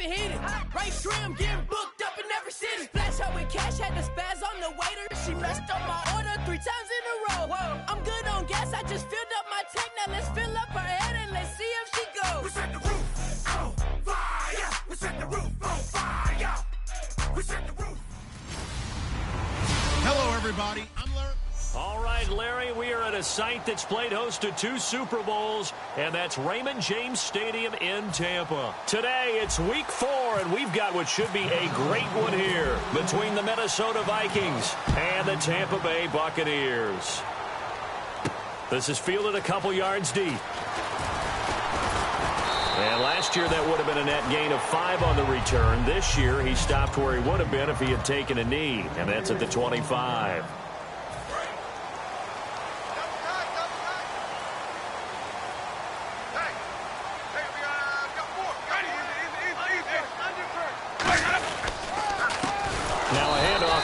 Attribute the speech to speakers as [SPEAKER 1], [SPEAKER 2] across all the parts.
[SPEAKER 1] it heated. Right trim, getting booked up in every city. Splash out with cash, had the spaz on the waiter. She messed up my order 3 times in a row. Whoa. I'm good on gas, I just filled up my tank. Now let's fill up her head and let's see if she goes.
[SPEAKER 2] We set the roof on fire. We set the roof on fire. We set the roof.
[SPEAKER 3] Hello, everybody. I'm Larry.
[SPEAKER 4] All right, Larry, we are at a site that's played host to 2 Super Bowls, and that's Raymond James Stadium in Tampa. Today, it's week 4, and we've got what should be a great one here between the Minnesota Vikings and the Tampa Bay Buccaneers. This is fielded a couple yards deep. And last year, that would have been a net gain of 5 on the return. This year, he stopped where he would have been if he had taken a knee, and that's at the 25.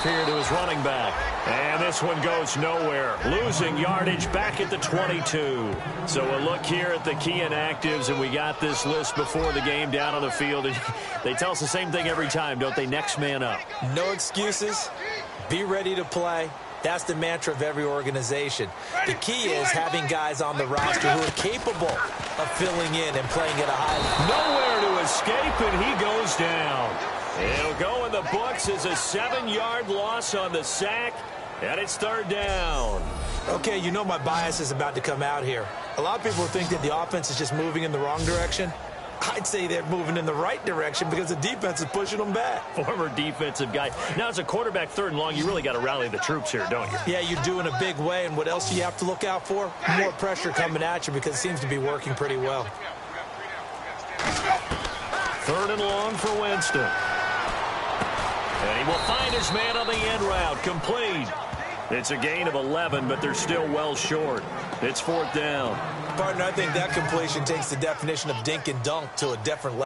[SPEAKER 4] Here to his running back. And this one goes nowhere. Losing yardage back at the 22. So a look here at the key inactives, and we got this list before the game down on the field. And they tell us the same thing every time, don't they? Next man up.
[SPEAKER 5] No excuses. Be ready to play. That's the mantra of every organization. The key is having guys on the roster who are capable of filling in and playing at a high level.
[SPEAKER 4] Nowhere to escape, and he goes down. It'll go in the books as a 7-yard loss on the sack, and it's 3rd down.
[SPEAKER 5] Okay, you know my bias is about to come out here. A lot of people think that the offense is just moving in the wrong direction. I'd say they're moving in the right direction because the defense is pushing them back.
[SPEAKER 4] Former defensive guy. Now, as a quarterback 3rd and long, you really got to rally the troops here, don't you?
[SPEAKER 5] Yeah, you do in a big way, and what else do you have to look out for? More pressure coming at you because it seems to be working pretty well.
[SPEAKER 4] 3rd and long for Winston. And he will find his man on the end route. Complete. It's a gain of 11, but they're still well short. It's 4th down.
[SPEAKER 5] Partner, I think that completion takes the definition of dink and dunk to a different level.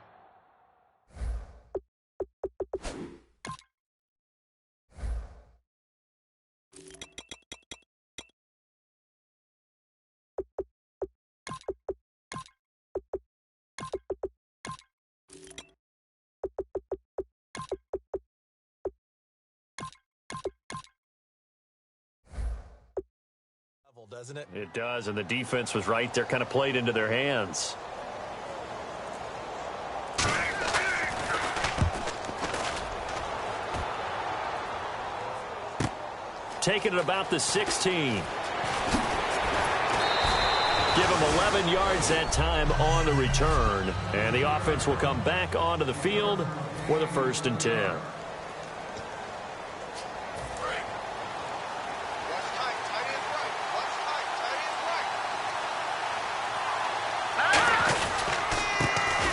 [SPEAKER 5] Doesn't it?
[SPEAKER 4] It does, and the defense was right there, kind of played into their hands. Taking it about the 16. Give him 11 yards that time on the return, and the offense will come back onto the field for the 1st and 10.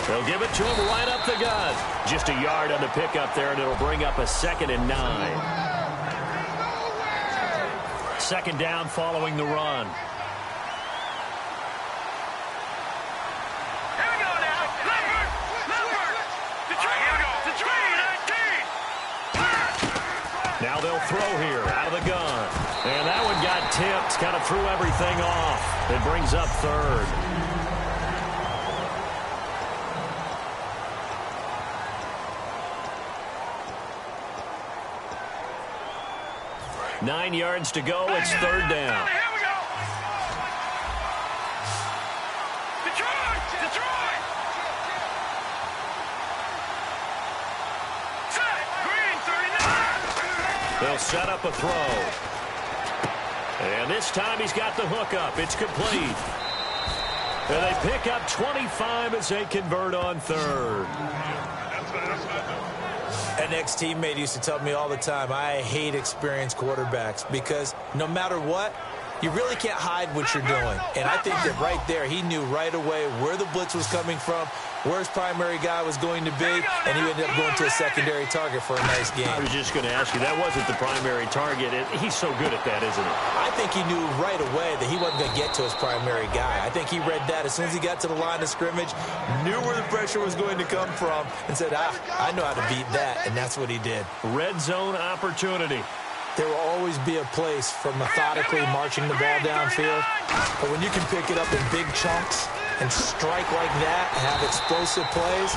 [SPEAKER 4] They'll give it to him right up the gut. Just a yard on the pickup there, and it'll bring up a 2nd and 9. 2nd down following the run.
[SPEAKER 2] Here we go now. Leopard. The
[SPEAKER 4] Now they'll throw here out of the gun. And that one got tipped, kind of threw everything off. It brings up 3rd. Nine yards to go. It's 3rd down.
[SPEAKER 2] Here we go. Detroit. Set. Green 39.
[SPEAKER 4] They'll set up a throw. And this time he's got the hook up. It's complete. And they pick up 25 as they convert on 3rd.
[SPEAKER 5] An ex-teammate used to tell me all the time, I hate experienced quarterbacks because no matter what, you really can't hide what you're doing. And I think that right there, he knew right away where the blitz was coming from, where his primary guy was going to be, and he ended up going to a secondary target for a nice game.
[SPEAKER 4] I was just going to ask you, that wasn't the primary target. He's so good at that, isn't he?
[SPEAKER 5] I think he knew right away that he wasn't going to get to his primary guy. I think he read that as soon as he got to the line of scrimmage, knew where the pressure was going to come from, and said, I know how to beat that, and that's what he did.
[SPEAKER 4] Red zone opportunity.
[SPEAKER 5] There will always be a place for methodically marching the ball downfield. But when you can pick it up in big chunks and strike like that and have explosive plays,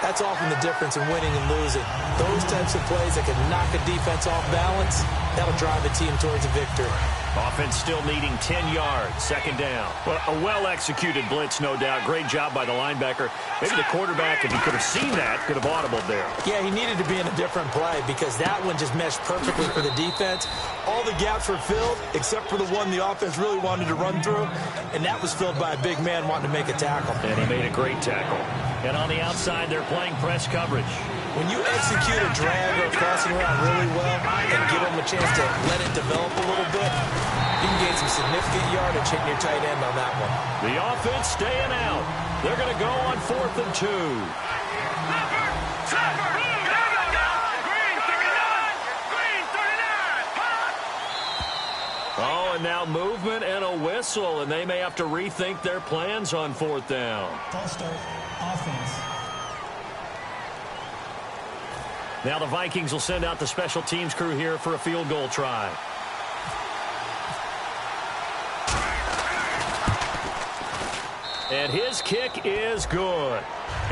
[SPEAKER 5] That's often the difference in winning and losing. Those types of plays that can knock a defense off balance, that'll drive a team towards a victory.
[SPEAKER 4] Offense still needing 10 yards, second down. Well, a well-executed blitz, no doubt. Great job by the linebacker. Maybe the quarterback, if he could have seen that, could have audibled there.
[SPEAKER 5] Yeah, he needed to be in a different play because that one just meshed perfectly for the defense. All the gaps were filled except for the one the offense really wanted to run through, and that was filled by a big man wanting to make a tackle.
[SPEAKER 4] And he made a great tackle. And on the outside, they're playing press coverage.
[SPEAKER 5] When you execute a drag or a crossing route really well and give them a chance to let it develop a little bit, you can gain some significant yardage hitting your tight end on that one.
[SPEAKER 4] The offense staying out. They're going to go on 4th and 2. Oh, and now movement and a whistle, and they may have to rethink their plans on 4th down.
[SPEAKER 3] False start, offense.
[SPEAKER 4] Now the Vikings will send out the special teams crew here for a field goal try. And his kick is good.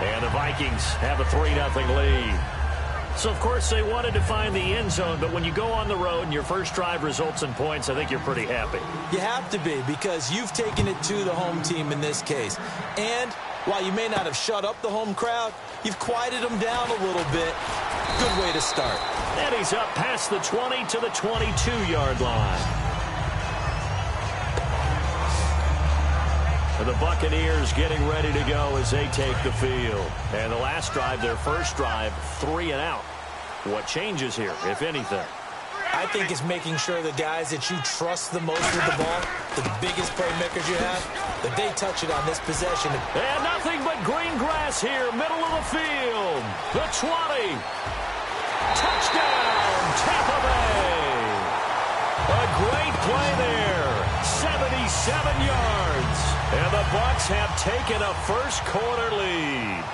[SPEAKER 4] And the Vikings have a 3-0 lead. So, of course, they wanted to find the end zone, but when you go on the road and your first drive results in points, I think you're pretty happy.
[SPEAKER 5] You have to be because you've taken it to the home team in this case. And while you may not have shut up the home crowd, you've quieted them down a little bit. Good way to start.
[SPEAKER 4] And he's up past the 20 to the 22-yard line. The Buccaneers getting ready to go as they take the field. And the last drive, their first drive, 3 and out. What changes here, if anything?
[SPEAKER 5] I think it's making sure the guys that you trust the most with the ball, the biggest playmakers you have, that they touch it on this possession.
[SPEAKER 4] And nothing but green grass here, middle of the field. The 20. Touchdown, Tampa Bay. A great play there. 77 yards. And the Bucs have taken a first-quarter lead.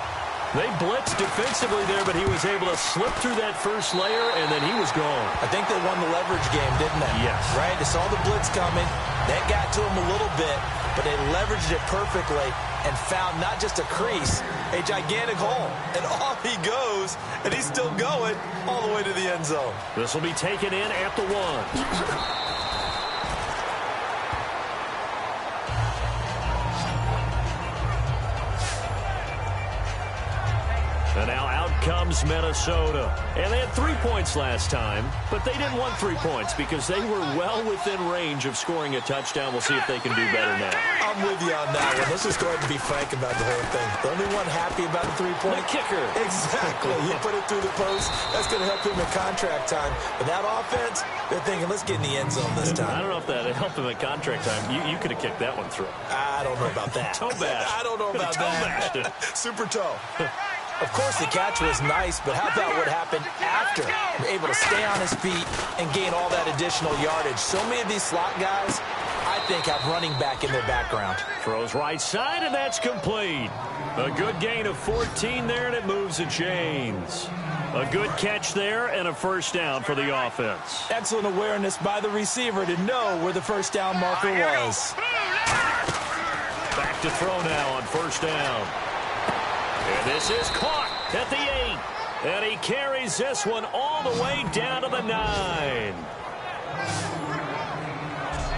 [SPEAKER 4] They blitzed defensively there, but he was able to slip through that first layer, and then he was gone.
[SPEAKER 5] I think they won the leverage game, didn't they?
[SPEAKER 4] Yes.
[SPEAKER 5] Right? They saw the blitz coming. That got to him a little bit, but they leveraged it perfectly and found not just a crease, a gigantic hole. And off he goes, and he's still going all the way to the end zone.
[SPEAKER 4] This will be taken in at the 1. And now out comes Minnesota. And they had 3 points last time, but they didn't want 3 points because they were well within range of scoring a touchdown. We'll see if they can do better now.
[SPEAKER 5] I'm with you on that one. Let's just go ahead and be frank about the whole thing. The only one happy about the 3-point?
[SPEAKER 4] The kicker.
[SPEAKER 5] Exactly. You put it through the post. That's going to help him in contract time. But that offense, they're thinking, let's get in the end zone this time.
[SPEAKER 4] I don't know if that helped him at contract time. You could have kicked that one through.
[SPEAKER 5] I don't know about that.
[SPEAKER 4] Toe bash.
[SPEAKER 5] I don't know about that.
[SPEAKER 4] Toe
[SPEAKER 5] Super toe. Of course, the catch was nice, but how about what happened after? You're able to stay on his feet and gain all that additional yardage. So many of these slot guys, I think, have running back in their background.
[SPEAKER 4] Throws right side, and that's complete. A good gain of 14 there, and it moves the chains. A good catch there and a first down for the offense.
[SPEAKER 5] Excellent awareness by the receiver to know where the first down marker was.
[SPEAKER 4] Back to throw now on first down. And this is caught at the 8. And he carries this one all the way down to the 9.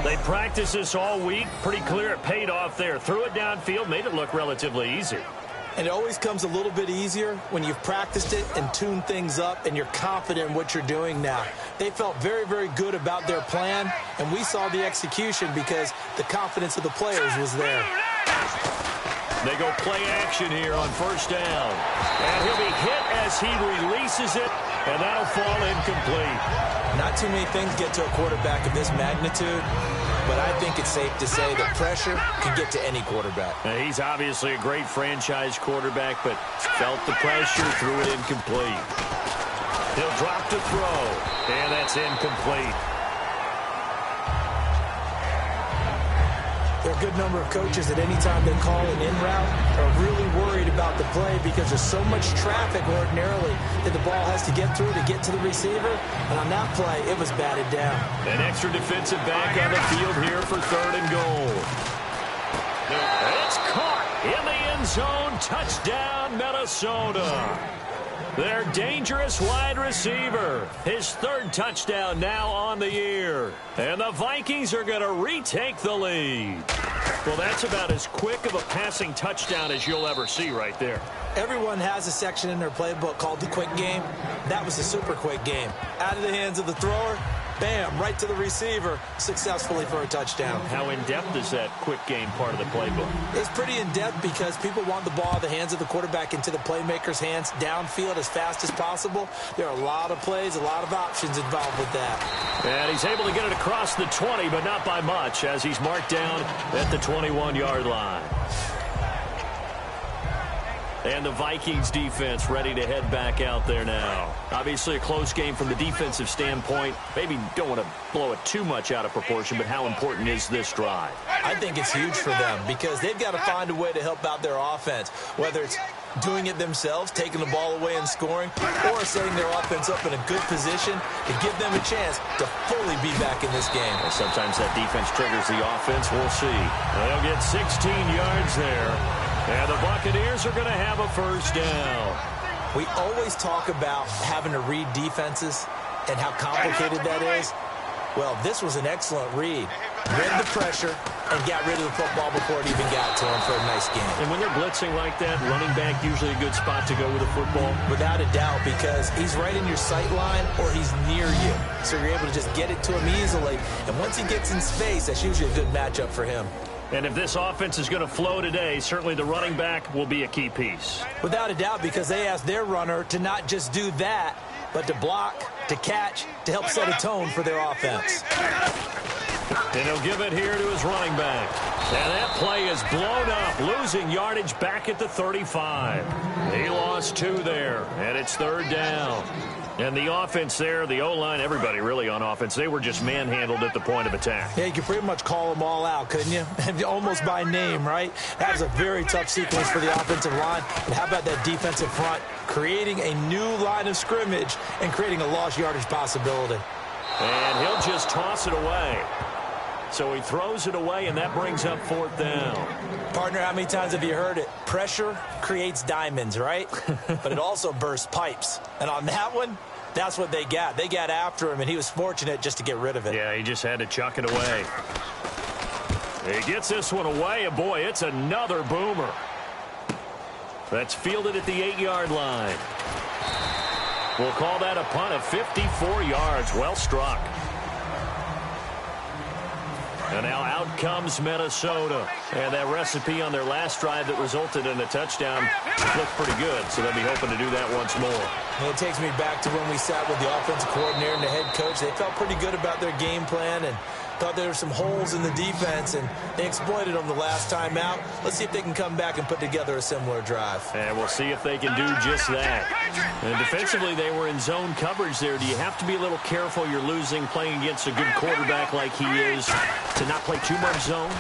[SPEAKER 4] They practiced this all week. Pretty clear it paid off there. Threw it downfield, made it look relatively easy.
[SPEAKER 5] And it always comes a little bit easier when you've practiced it and tuned things up and you're confident in what you're doing now. They felt very, very good about their plan, and we saw the execution because the confidence of the players was there.
[SPEAKER 4] They go play action here on first down. And he'll be hit as he releases it, and that'll fall incomplete.
[SPEAKER 5] Not too many things get to a quarterback of this magnitude, but I think it's safe to say that pressure can get to any quarterback.
[SPEAKER 4] Now, he's obviously a great franchise quarterback, but felt the pressure, threw it incomplete. He'll drop to throw, and that's incomplete.
[SPEAKER 5] There are a good number of coaches that any time they call an in route are really worried about the play because there's so much traffic ordinarily that the ball has to get through to get to the receiver. And on that play, it was batted down.
[SPEAKER 4] An extra defensive back on the field here for 3rd and goal. And it's caught in the end end zone. Touchdown, Minnesota. Their dangerous wide receiver. His third touchdown now on the year. And the Vikings are going to retake the lead. Well, that's about as quick of a passing touchdown as you'll ever see right there.
[SPEAKER 5] Everyone has a section in their playbook called the quick game. That was a super quick game. Out of the hands of the thrower, bam, right to the receiver, successfully for a touchdown.
[SPEAKER 4] How in-depth is that quick game part of the playbook?
[SPEAKER 5] It's pretty in-depth because people want the ball out of the hands of the quarterback into the playmaker's hands downfield as fast as possible. There are a lot of plays, a lot of options involved with that.
[SPEAKER 4] And he's able to get it across the 20, but not by much, as he's marked down at the 21-yard line. And the Vikings defense ready to head back out there now. Obviously a close game from the defensive standpoint. Maybe don't want to blow it too much out of proportion, but how important is this drive?
[SPEAKER 5] I think it's huge for them because they've got to find a way to help out their offense, whether it's doing it themselves, taking the ball away and scoring, or setting their offense up in a good position to give them a chance to fully be back in this game.
[SPEAKER 4] Well, sometimes that defense triggers the offense. We'll see. They'll get 16 yards there. And the Buccaneers are going to have a first down.
[SPEAKER 5] We always talk about having to read defenses and how complicated that is. Well, this was an excellent read. Read the pressure and got rid of the football before it even got to him for a nice game.
[SPEAKER 4] And when they're blitzing like that, running back usually a good spot to go with a football.
[SPEAKER 5] Without a doubt, because he's right in your sight line or he's near you. So you're able to just get it to him easily. And once he gets in space, that's usually a good matchup for him.
[SPEAKER 4] And if this offense is going to flow today, certainly the running back will be a key piece.
[SPEAKER 5] Without a doubt, because they asked their runner to not just do that, but to block, to catch, to help set a tone for their offense.
[SPEAKER 4] And he'll give it here to his running back. And that play is blown up, losing yardage back at the 35. He lost 2 there, and it's third down. And the offense there, the O-line, everybody really on offense, they were just manhandled at the point of attack.
[SPEAKER 5] Yeah, you could pretty much call them all out, couldn't you? Almost by name, right? That was a very tough sequence for the offensive line. And how about that defensive front creating a new line of scrimmage and creating a lost yardage possibility?
[SPEAKER 4] And he'll just toss it away. So he throws it away, and that brings up fourth down.
[SPEAKER 5] Partner, how many times have you heard it? Pressure creates diamonds, right? But it also bursts pipes. And on that one, that's what they got. They got after him, and he was fortunate just to get rid of it.
[SPEAKER 4] Yeah, he just had to chuck it away. He gets this one away, and boy, it's another boomer. That's fielded at the 8-yard line. We'll call that a punt of 54 yards. Well struck. And now out comes Minnesota. And that recipe on their last drive that resulted in a touchdown looked pretty good, so they'll be hoping to do that once more.
[SPEAKER 5] And it takes me back to when we sat with the offensive coordinator and the head coach. They felt pretty good about their game plan and thought there were some holes in the defense, and they exploited them the last time out. Let's see if they can come back and put together a similar drive.
[SPEAKER 4] And we'll see if they can do just that. And defensively, they were in zone coverage there. Do you have to be a little careful you're losing playing against a good quarterback like he is to not play too much zone?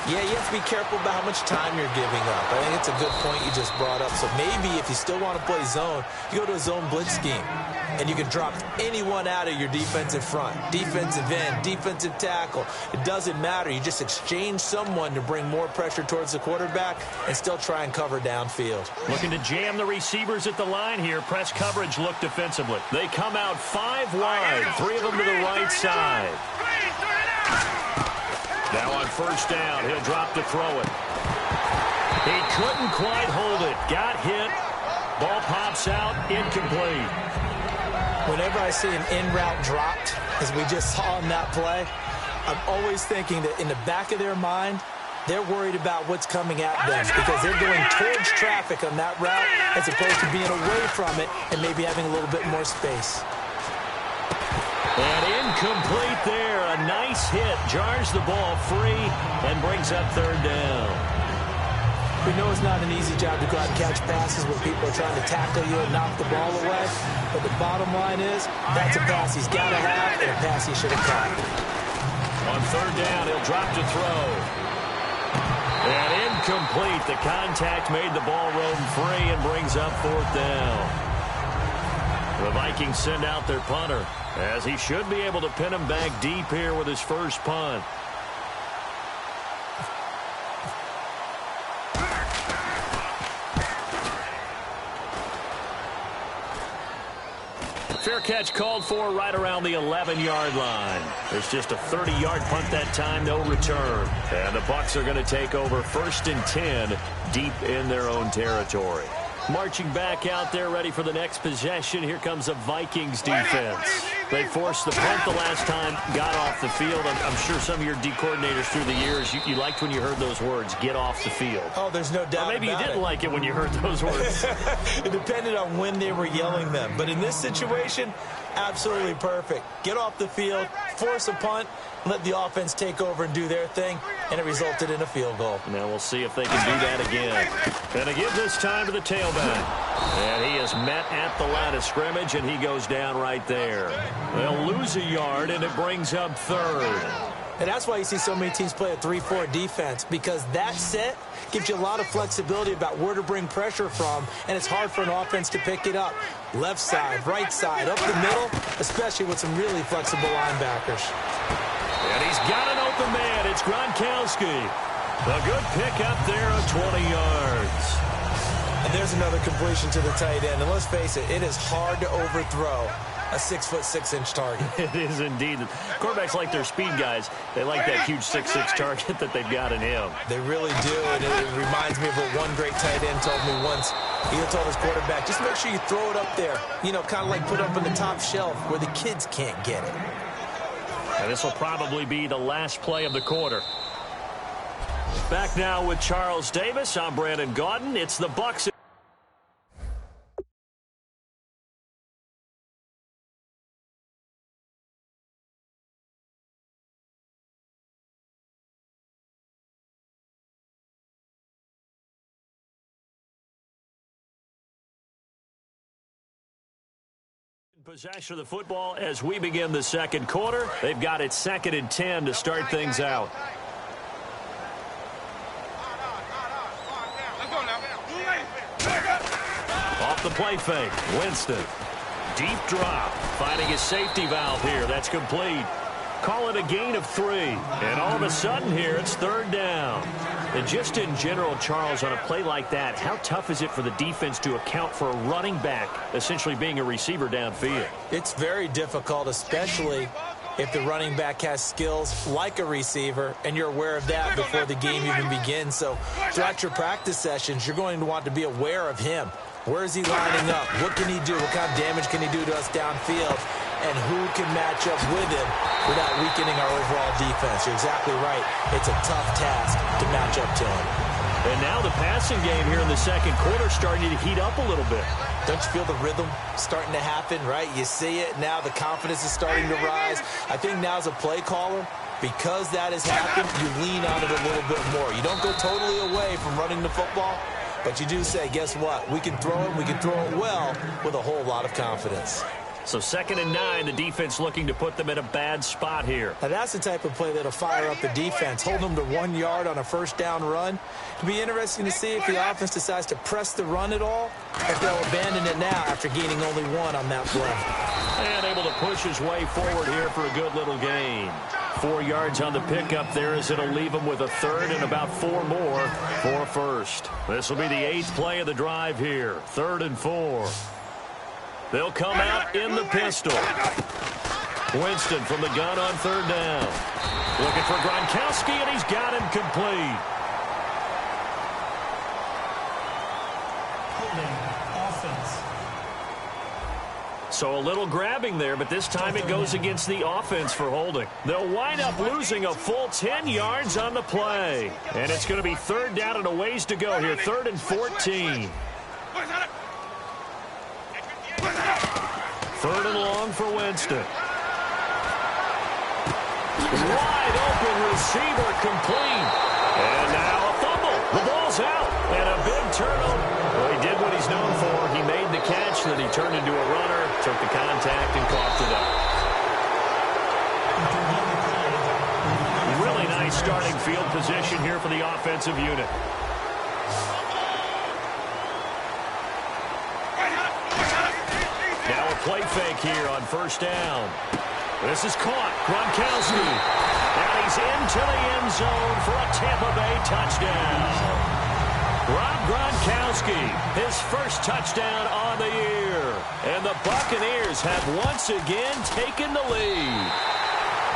[SPEAKER 5] Yeah, you have to be careful about how much time you're giving up. I think it's a good point you just brought up. So maybe if you still want to play zone, you go to a zone blitz scheme. And you can drop anyone out of your defensive front. Defensive end, defensive tackle. It doesn't matter. You just exchange someone to bring more pressure towards the quarterback and still try and cover downfield.
[SPEAKER 4] Looking to jam the receivers at the line here. Press coverage look defensively. They come out 5 wide. 3 of them to the right side. Now on first down, he'll drop to throw it. He couldn't quite hold it. Got hit. Ball pops out. Incomplete.
[SPEAKER 5] Whenever I see an in-route dropped, as we just saw in that play, I'm always thinking that in the back of their mind, they're worried about what's coming at them because they're going towards traffic on that route as opposed to being away from it and maybe having a little bit more space.
[SPEAKER 4] And incomplete there. A nice hit. Jars the ball free and brings up third down.
[SPEAKER 5] We know it's not an easy job to go out and catch passes when people are trying to tackle you and knock the ball away. But the bottom line is, that's a pass he's got to have and a pass he should have caught.
[SPEAKER 4] On third down, he'll drop to throw. And incomplete. The contact made the ball roam free and brings up fourth down. The Vikings send out their punter, as he should be able to pin him back deep here with his first punt. Fair catch called for right around the 11-yard line. There's just a 30-yard punt that time, no return. And the Bucs are going to take over 1st and 10 deep in their own territory. Marching back out there, ready for the next possession. Here comes the Vikings defense. They forced the punt the last time, got off the field. I'm sure some of your D coordinators through the years, you liked when you heard those words, get off the field.
[SPEAKER 5] Oh, there's no doubt.
[SPEAKER 4] Or maybe you didn't like it when you heard those words.
[SPEAKER 5] It depended on when they were yelling them. But in this situation, absolutely perfect. Get off the field, force a punt, let the offense take over and do their thing, and it resulted in a field goal.
[SPEAKER 4] Now we'll see if they can do that again. And they give this time to the tailback. And he is met at the line of scrimmage, and he goes down right there. They'll lose a yard, and it brings up 3rd.
[SPEAKER 5] And that's why you see so many teams play a 3-4 defense, because that set gives you a lot of flexibility about where to bring pressure from, and it's hard for an offense to pick it up. Left side, right side, up the middle, especially with some really flexible linebackers.
[SPEAKER 4] And he's got an open man. It's Gronkowski. A good pick up there of 20 yards.
[SPEAKER 5] And there's another completion to the tight end. And let's face it, it is hard to overthrow a 6'6" target.
[SPEAKER 4] It is indeed. Quarterbacks like their speed guys. They like that huge 6'6" target that they've got in him.
[SPEAKER 5] They really do, and it reminds me of what one great tight end told me once. He told his quarterback, just make sure you throw it up there. You know, kind of like put it up on the top shelf where the kids can't get it.
[SPEAKER 4] And this will probably be the last play of the quarter. Back now with Charles Davis. I'm Brandon Gaudin. It's the Bucs. Possession of the football as we begin the second quarter. They've got it 2nd and 10 to start things out. Off the play fake, Winston. Deep drop, finding his safety valve here. That's complete. Call it a gain of 3. And all of a sudden here, it's 3rd down. And just in general, Charles, on a play like that, how tough is it for the defense to account for a running back essentially being a receiver downfield?
[SPEAKER 5] It's very difficult, especially if the running back has skills like a receiver, and you're aware of that before the game even begins. So throughout your practice sessions, you're going to want to be aware of him. Where is he lining up? What can he do? What kind of damage can he do to us downfield? And who can match up with him without weakening our overall defense? You're exactly right. It's a tough task to match up to him.
[SPEAKER 4] And now the passing game here in the second quarter starting to heat up a little bit.
[SPEAKER 5] Don't you feel the rhythm starting to happen, right? You see it now. The confidence is starting to rise. I think now as a play caller, because that has happened, you lean on it a little bit more. You don't go totally away from running the football, but you do say, guess what? We can throw it. We can throw it well with a whole lot of confidence.
[SPEAKER 4] So 2nd and 9, the defense looking to put them in a bad spot here.
[SPEAKER 5] Now that's the type of play that'll fire up the defense, hold them to 1 yard on a 1st down run. It'll be interesting to see if the offense decides to press the run at all, or if they'll abandon it now after gaining only 1 on that play.
[SPEAKER 4] And able to push his way forward here for a good little gain. 4 yards on the pickup there as it'll leave him with a 3rd and about 4 more for a 1st. This will be the 8th play of the drive here. 3rd and 4. They'll come out in the pistol. Winston from the gun on 3rd down. Looking for Gronkowski, and he's got him complete.
[SPEAKER 3] Holding offense.
[SPEAKER 4] So a little grabbing there, but this time it goes against the offense for holding. They'll wind up losing a full 10 yards on the play. And it's going to be 3rd down and a ways to go here. 3rd and 14. 3rd and long for Winston. Wide open receiver complete. And now a fumble. The ball's out. And a big turnover. Well, he did what he's known for. He made the catch, then he turned into a runner, took the contact, and coughed it up. Really nice starting field position here for the offensive unit. Now a play fake here on 1st down. This is caught. Gronkowski. And he's into the end zone for a Tampa Bay touchdown. Rob Gronkowski, his first touchdown on the year. And And the Buccaneers have once again taken the lead.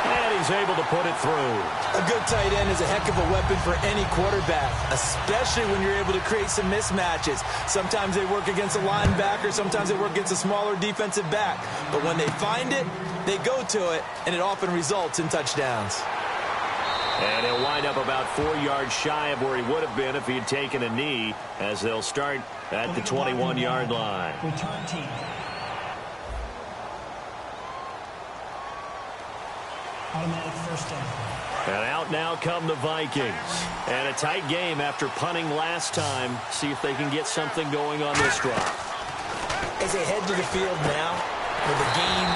[SPEAKER 4] And he's able to put it through.
[SPEAKER 5] A good tight end is a heck of a weapon for any quarterback, especially when you're able to create some mismatches. Sometimes they work against a linebacker, sometimes they work against a smaller defensive back. But when they find it, they go to it, and it often results in touchdowns.
[SPEAKER 4] And he'll wind up about 4 yards shy of where he would have been if he had taken a knee, as they'll start at the 21-yard line.
[SPEAKER 3] Return team. Automatic first down.
[SPEAKER 4] And out now come the Vikings. And a tight game after punting last time. See if they can get something going on this drive.
[SPEAKER 5] As they head to the field now, with the game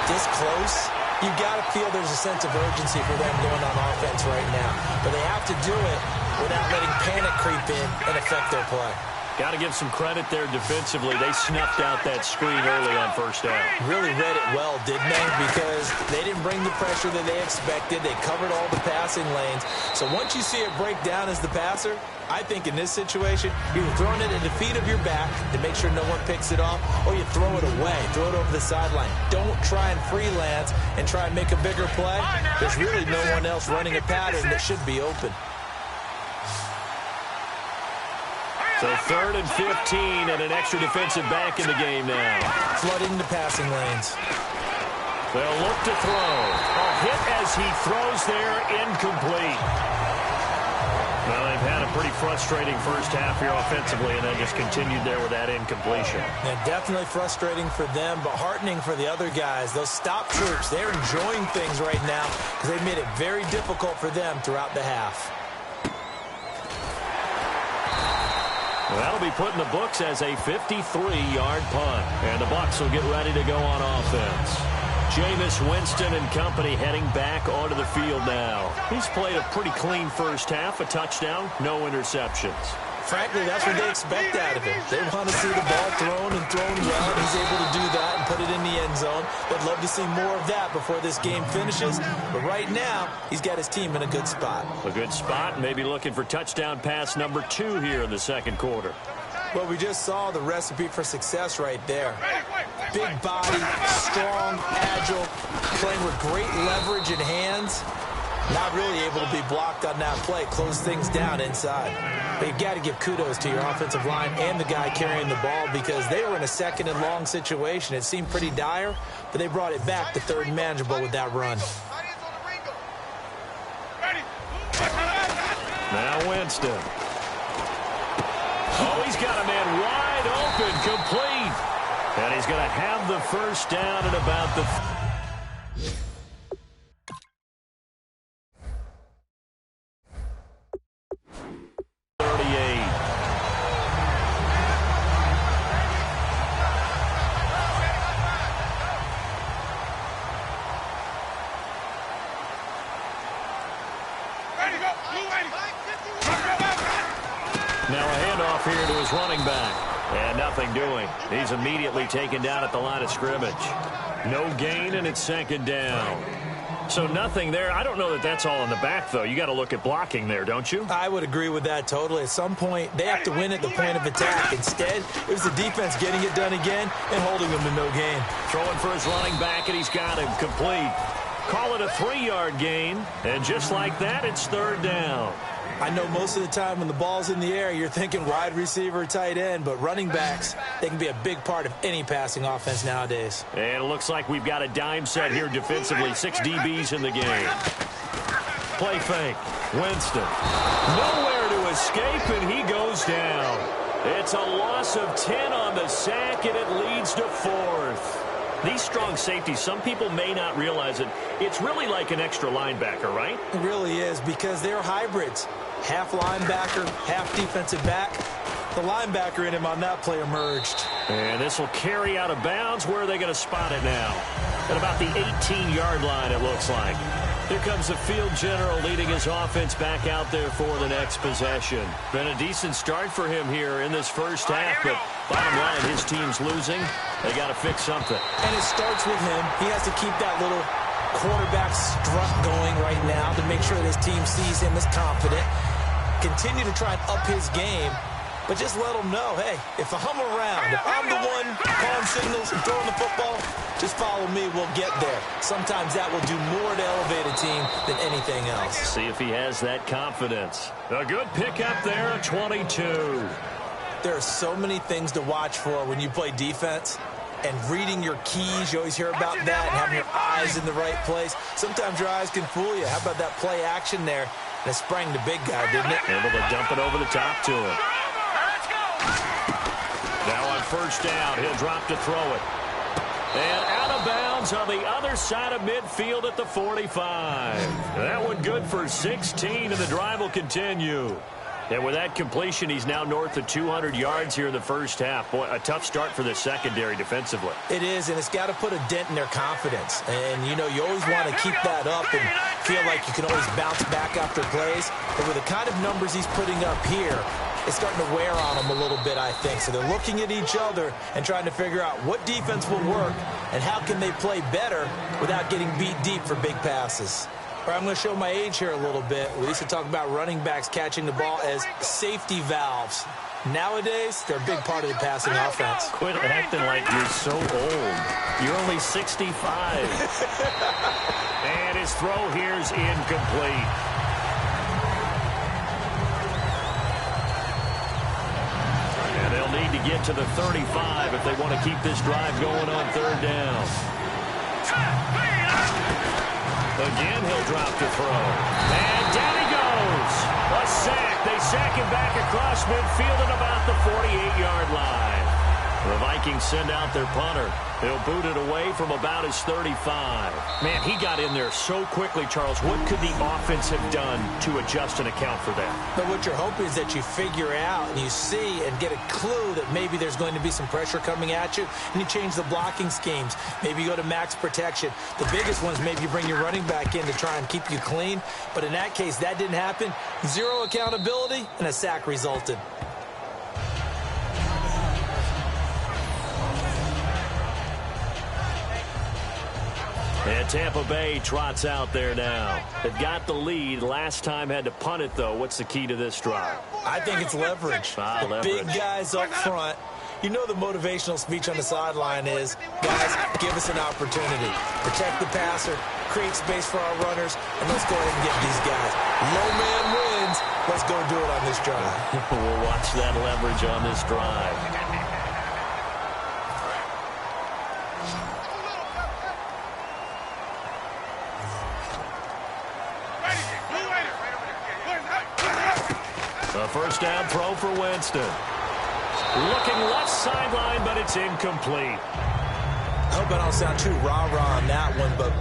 [SPEAKER 5] this close, you've got to feel there's a sense of urgency for them going on offense right now. But they have to do it without letting panic creep in and affect their play.
[SPEAKER 4] Got to give some credit there defensively. They snuffed out that screen early on first down.
[SPEAKER 5] Really read it well, didn't they? Because they didn't bring the pressure that they expected. They covered all the passing lanes. So once you see it break down as the passer, I think in this situation, you're throwing it at the feet of your back to make sure no one picks it off, or you throw it away, throw it over the sideline. Don't try and freelance and try and make a bigger play. There's really no one else running a pattern that should be open.
[SPEAKER 4] So 3rd and 15 and an extra defensive back in the game now.
[SPEAKER 5] Flooding the passing lanes.
[SPEAKER 4] They'll look to throw. A hit as he throws there, incomplete. Well, they've had a pretty frustrating first half here offensively, and then just continued there with that incompletion.
[SPEAKER 5] Yeah, definitely frustrating for them, but heartening for the other guys. Those stop troops, they're enjoying things right now because they've made it very difficult for them throughout the half.
[SPEAKER 4] Well, that'll be put in the books as a 53-yard punt. And the Bucs will get ready to go on offense. Jameis Winston and company heading back onto the field now. He's played a pretty clean first half, a touchdown, no interceptions.
[SPEAKER 5] Frankly, that's what they expect out of him. They want to see the ball thrown and thrown well, and he's able to do that and put it in the end zone. They'd love to see more of that before this game finishes. But right now, he's got his team in a good spot.
[SPEAKER 4] A good spot, maybe looking for touchdown pass number 2 here in the second quarter.
[SPEAKER 5] Well, we just saw the recipe for success right there. Big body, strong, agile, playing with great leverage in hands. Not really able to be blocked on that play, close things down inside. But you've got to give kudos to your offensive line and the guy carrying the ball because they were in a 2nd and long situation. It seemed pretty dire, but they brought it back to 3rd and manageable with that run.
[SPEAKER 4] Now Winston. Oh, he's got a man wide open, complete. And he's going to have the first down at about the 38. Now a handoff here to his running back. And nothing doing. He's immediately taken down at the line of scrimmage. No gain, and it's 2nd down. So nothing there. I don't know that that's all in the back, though. You got to look at blocking there, don't you?
[SPEAKER 5] I would agree with that totally. At some point, they have to win at the point of attack. Instead, it was the defense getting it done again and holding them to no gain.
[SPEAKER 4] Throwing for his running back, and he's got him complete. Call it a 3-yard gain, and just like that, it's 3rd down.
[SPEAKER 5] I know most of the time when the ball's in the air, you're thinking wide receiver, tight end, but running backs, they can be a big part of any passing offense nowadays.
[SPEAKER 4] And it looks like we've got a dime set here defensively. 6 DBs in the game. Play fake. Winston. Nowhere to escape, and he goes down. It's a loss of 10 on the sack, and it leads to 4th. These strong safeties, some people may not realize it. It's really like an extra linebacker, right?
[SPEAKER 5] It really is because they're hybrids. Half linebacker, half defensive back. The linebacker in him on that play emerged.
[SPEAKER 4] And this will carry out of bounds. Where are they going to spot it now? At about the 18-yard line, it looks like. Here comes the field general leading his offense back out there for the next possession. Been a decent start for him here in this first half, but bottom line, his team's losing. They got to fix something.
[SPEAKER 5] And it starts with him. He has to keep that little quarterback strut going right now to make sure that his team sees him as confident. Continue to try and up his game. but just let them know, hey, if I'm around, if I'm the one calling signals and throwing the football, just follow me, we'll get there. Sometimes that will do more to elevate a team than anything else.
[SPEAKER 4] See if he has that confidence. A good pickup there, a 22.
[SPEAKER 5] There are so many things to watch for when you play defense. And reading your keys, you always hear about that, and having your eyes in the right place. Sometimes your eyes can fool you. How about that play action there? And it sprang the big guy, didn't it?
[SPEAKER 4] Able to dump it over the top to him. Now on first down, he'll drop to throw it. And out of bounds on the other side of midfield at the 45. That one good for 16, and the drive will continue. And with that completion, he's now north of 200 yards here in the first half. Boy, a tough start for the secondary defensively.
[SPEAKER 5] It is, and it's got to put a dent in their confidence. And, you know, you always want to keep that up and feel like you can always bounce back after plays. But with the kind of numbers he's putting up here, it's starting to wear on them a little bit, I think. So they're looking at each other and trying to figure out what defense will work and how can they play better without getting beat deep for big passes. All right, I'm going to show my age here a little bit. We used to talk about running backs catching the ball as safety valves. Nowadays, they're a big part of the passing offense.
[SPEAKER 4] Quit acting like you're so old. You're only 65. And his throw here's incomplete. And they'll need to get to the 35 if they want to keep this drive going on third down. Again, he'll drop to throw. And down he goes. A sack. They sack him back across midfield at about the 48-yard line. The Vikings send out their punter. He'll boot it away from about his 35. Man, he got in there so quickly, Charles. What could the offense have done to adjust and account for that?
[SPEAKER 5] But what you're hoping is that you figure out and you see and get a clue that maybe there's going to be some pressure coming at you, and you change the blocking schemes. Maybe you go to max protection. The biggest ones, maybe you bring your running back in to try and keep you clean. But in that case, that didn't happen. Zero accountability, and a sack resulted.
[SPEAKER 4] And Tampa Bay trots out there now. They've got the lead. Last time had to punt it, though. What's the key to this drive?
[SPEAKER 5] I think it's leverage. The big guys up front. You know the motivational speech on the sideline is, guys, give us an opportunity. Protect the passer, create space for our runners, and let's go ahead and get these guys. Low man wins. Let's go do it on this drive.
[SPEAKER 4] We'll watch that leverage on this drive. A first down throw for Winston. Looking left sideline, but it's incomplete.
[SPEAKER 5] I hope I don't sound too rah-rah on that one, but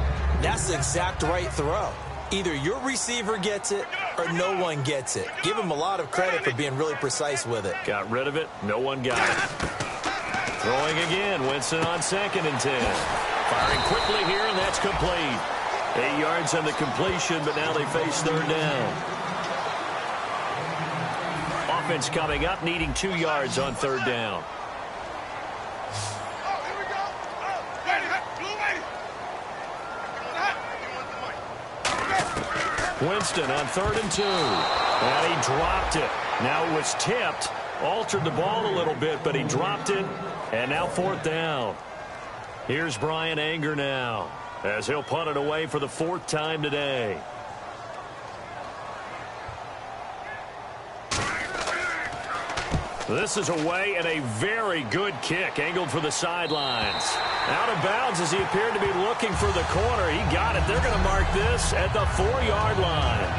[SPEAKER 5] that's the exact right throw. Either your receiver gets it or no one gets it. Give him a lot of credit for being really precise with it.
[SPEAKER 4] Got rid of it. No one got it. Throwing again. Winston on 2nd and 10. Firing quickly here, and that's complete. 8 yards on the completion, but now they face third down. Offense coming up, needing 2 yards on third down. Winston on 3rd and 2. And he dropped it. Now it was tipped. Altered the ball a little bit, but he dropped it. And now 4th down. Here's Brian Anger now, as he'll punt it away for the 4th time today. This is away, and a very good kick, angled for the sidelines. Out of bounds as he appeared to be looking for the corner. He got it. They're going to mark this at the 4-yard line.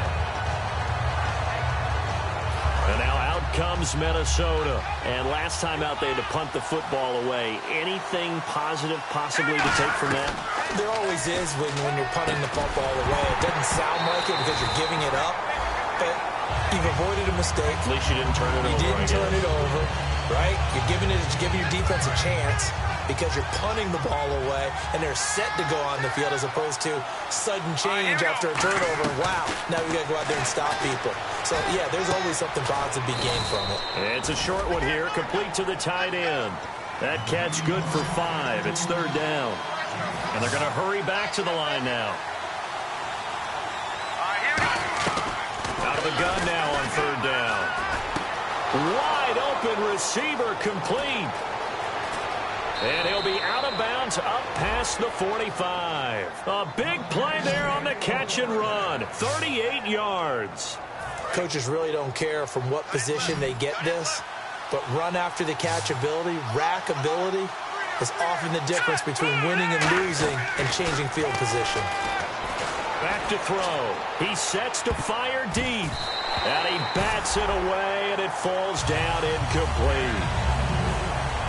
[SPEAKER 4] And now out comes Minnesota. And last time out, they had to punt the football away. Anything positive possibly to take from that?
[SPEAKER 5] There always is when you're punting the football away. It doesn't sound like it because you're giving it up, but you've avoided a mistake.
[SPEAKER 4] At least you didn't turn it over.
[SPEAKER 5] You didn't turn it over, right? You're giving your defense a chance because you're punting the ball away, and they're set to go on the field as opposed to sudden change after a turnover. Wow, now we got to go out there and stop people. So, yeah, there's always something positive to be gained from it.
[SPEAKER 4] It's a short one here, complete to the tight end. That catch good for 5. It's third down. And they're going to hurry back to the line now. Out of the gun now on third down. Wide open receiver complete. And he'll be out of bounds up past the 45. A big play there on the catch and run. 38 yards.
[SPEAKER 5] Coaches really don't care from what position they get this, but run after the catch ability, rack ability, is often the difference between winning and losing and changing field position.
[SPEAKER 4] Back to throw. He sets to fire deep. And he bats it away, and it falls down incomplete.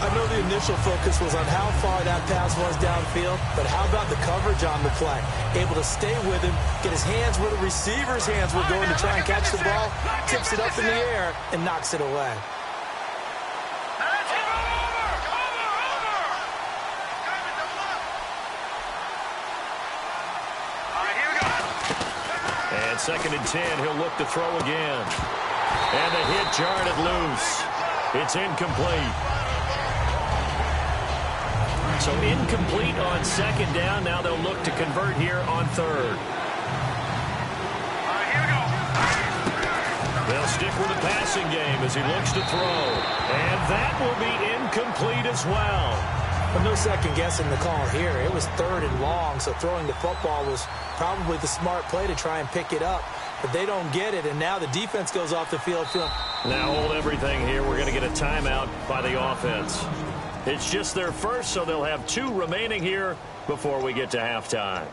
[SPEAKER 5] I know the initial focus was on how far that pass was downfield, but how about the coverage on the play? Able to stay with him, get his hands where the receiver's hands were going to try and catch the ball, tips it up in the air, and knocks it away.
[SPEAKER 4] And 2nd and 10, he'll look to throw again. And the hit jarred it loose. It's incomplete. So incomplete on 2nd down. Now they'll look to convert here on 3rd. They'll stick with the passing game as he looks to throw. And that will be incomplete as well.
[SPEAKER 5] But no second guessing the call here. It was 3rd and long, so throwing the football was probably the smart play to try and pick it up. But they don't get it, and now the defense goes off the field.
[SPEAKER 4] Now hold everything here. We're going to get a timeout by the offense. It's just their first, so they'll have 2 remaining here before we get to halftime.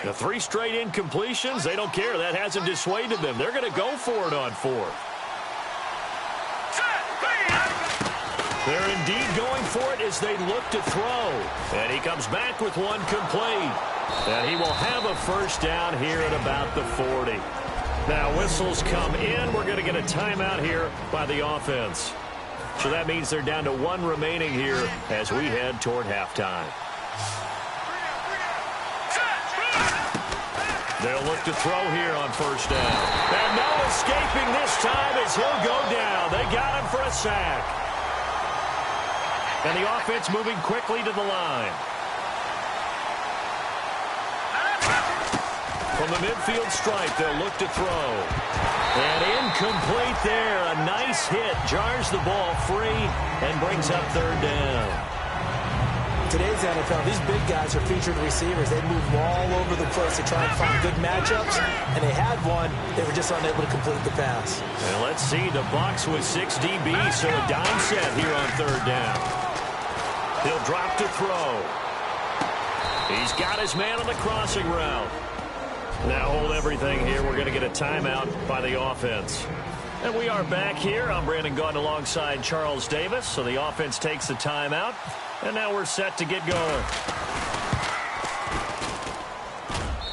[SPEAKER 4] The 3 straight incompletions, they don't care. That hasn't dissuaded them. They're going to go for it on 4th. They're indeed going for it as they look to throw. And he comes back with one complete. And he will have a first down here at about the 40. Now whistles come in. We're going to get a timeout here by the offense. So that means they're down to 1 remaining here as we head toward halftime. They'll look to throw here on first down. And no escaping this time as he'll go down. They got him for a sack. And the offense moving quickly to the line. From the midfield stripe, they'll look to throw. And incomplete there. A nice hit. Jars the ball free and brings up 3rd down.
[SPEAKER 5] Today's NFL, these big guys are featured receivers. They move all over the place to try and find good matchups, and they had one. They were just unable to complete the pass.
[SPEAKER 4] And let's see, the Bucs with 6 DBs, so a dime set here on 3rd down. He'll drop to throw. He's got his man on the crossing route. Now hold everything here. We're going to get a timeout by the offense. And we are back here. I'm Brandon Gaudin alongside Charles Davis. So the offense takes the timeout. And now we're set to get going.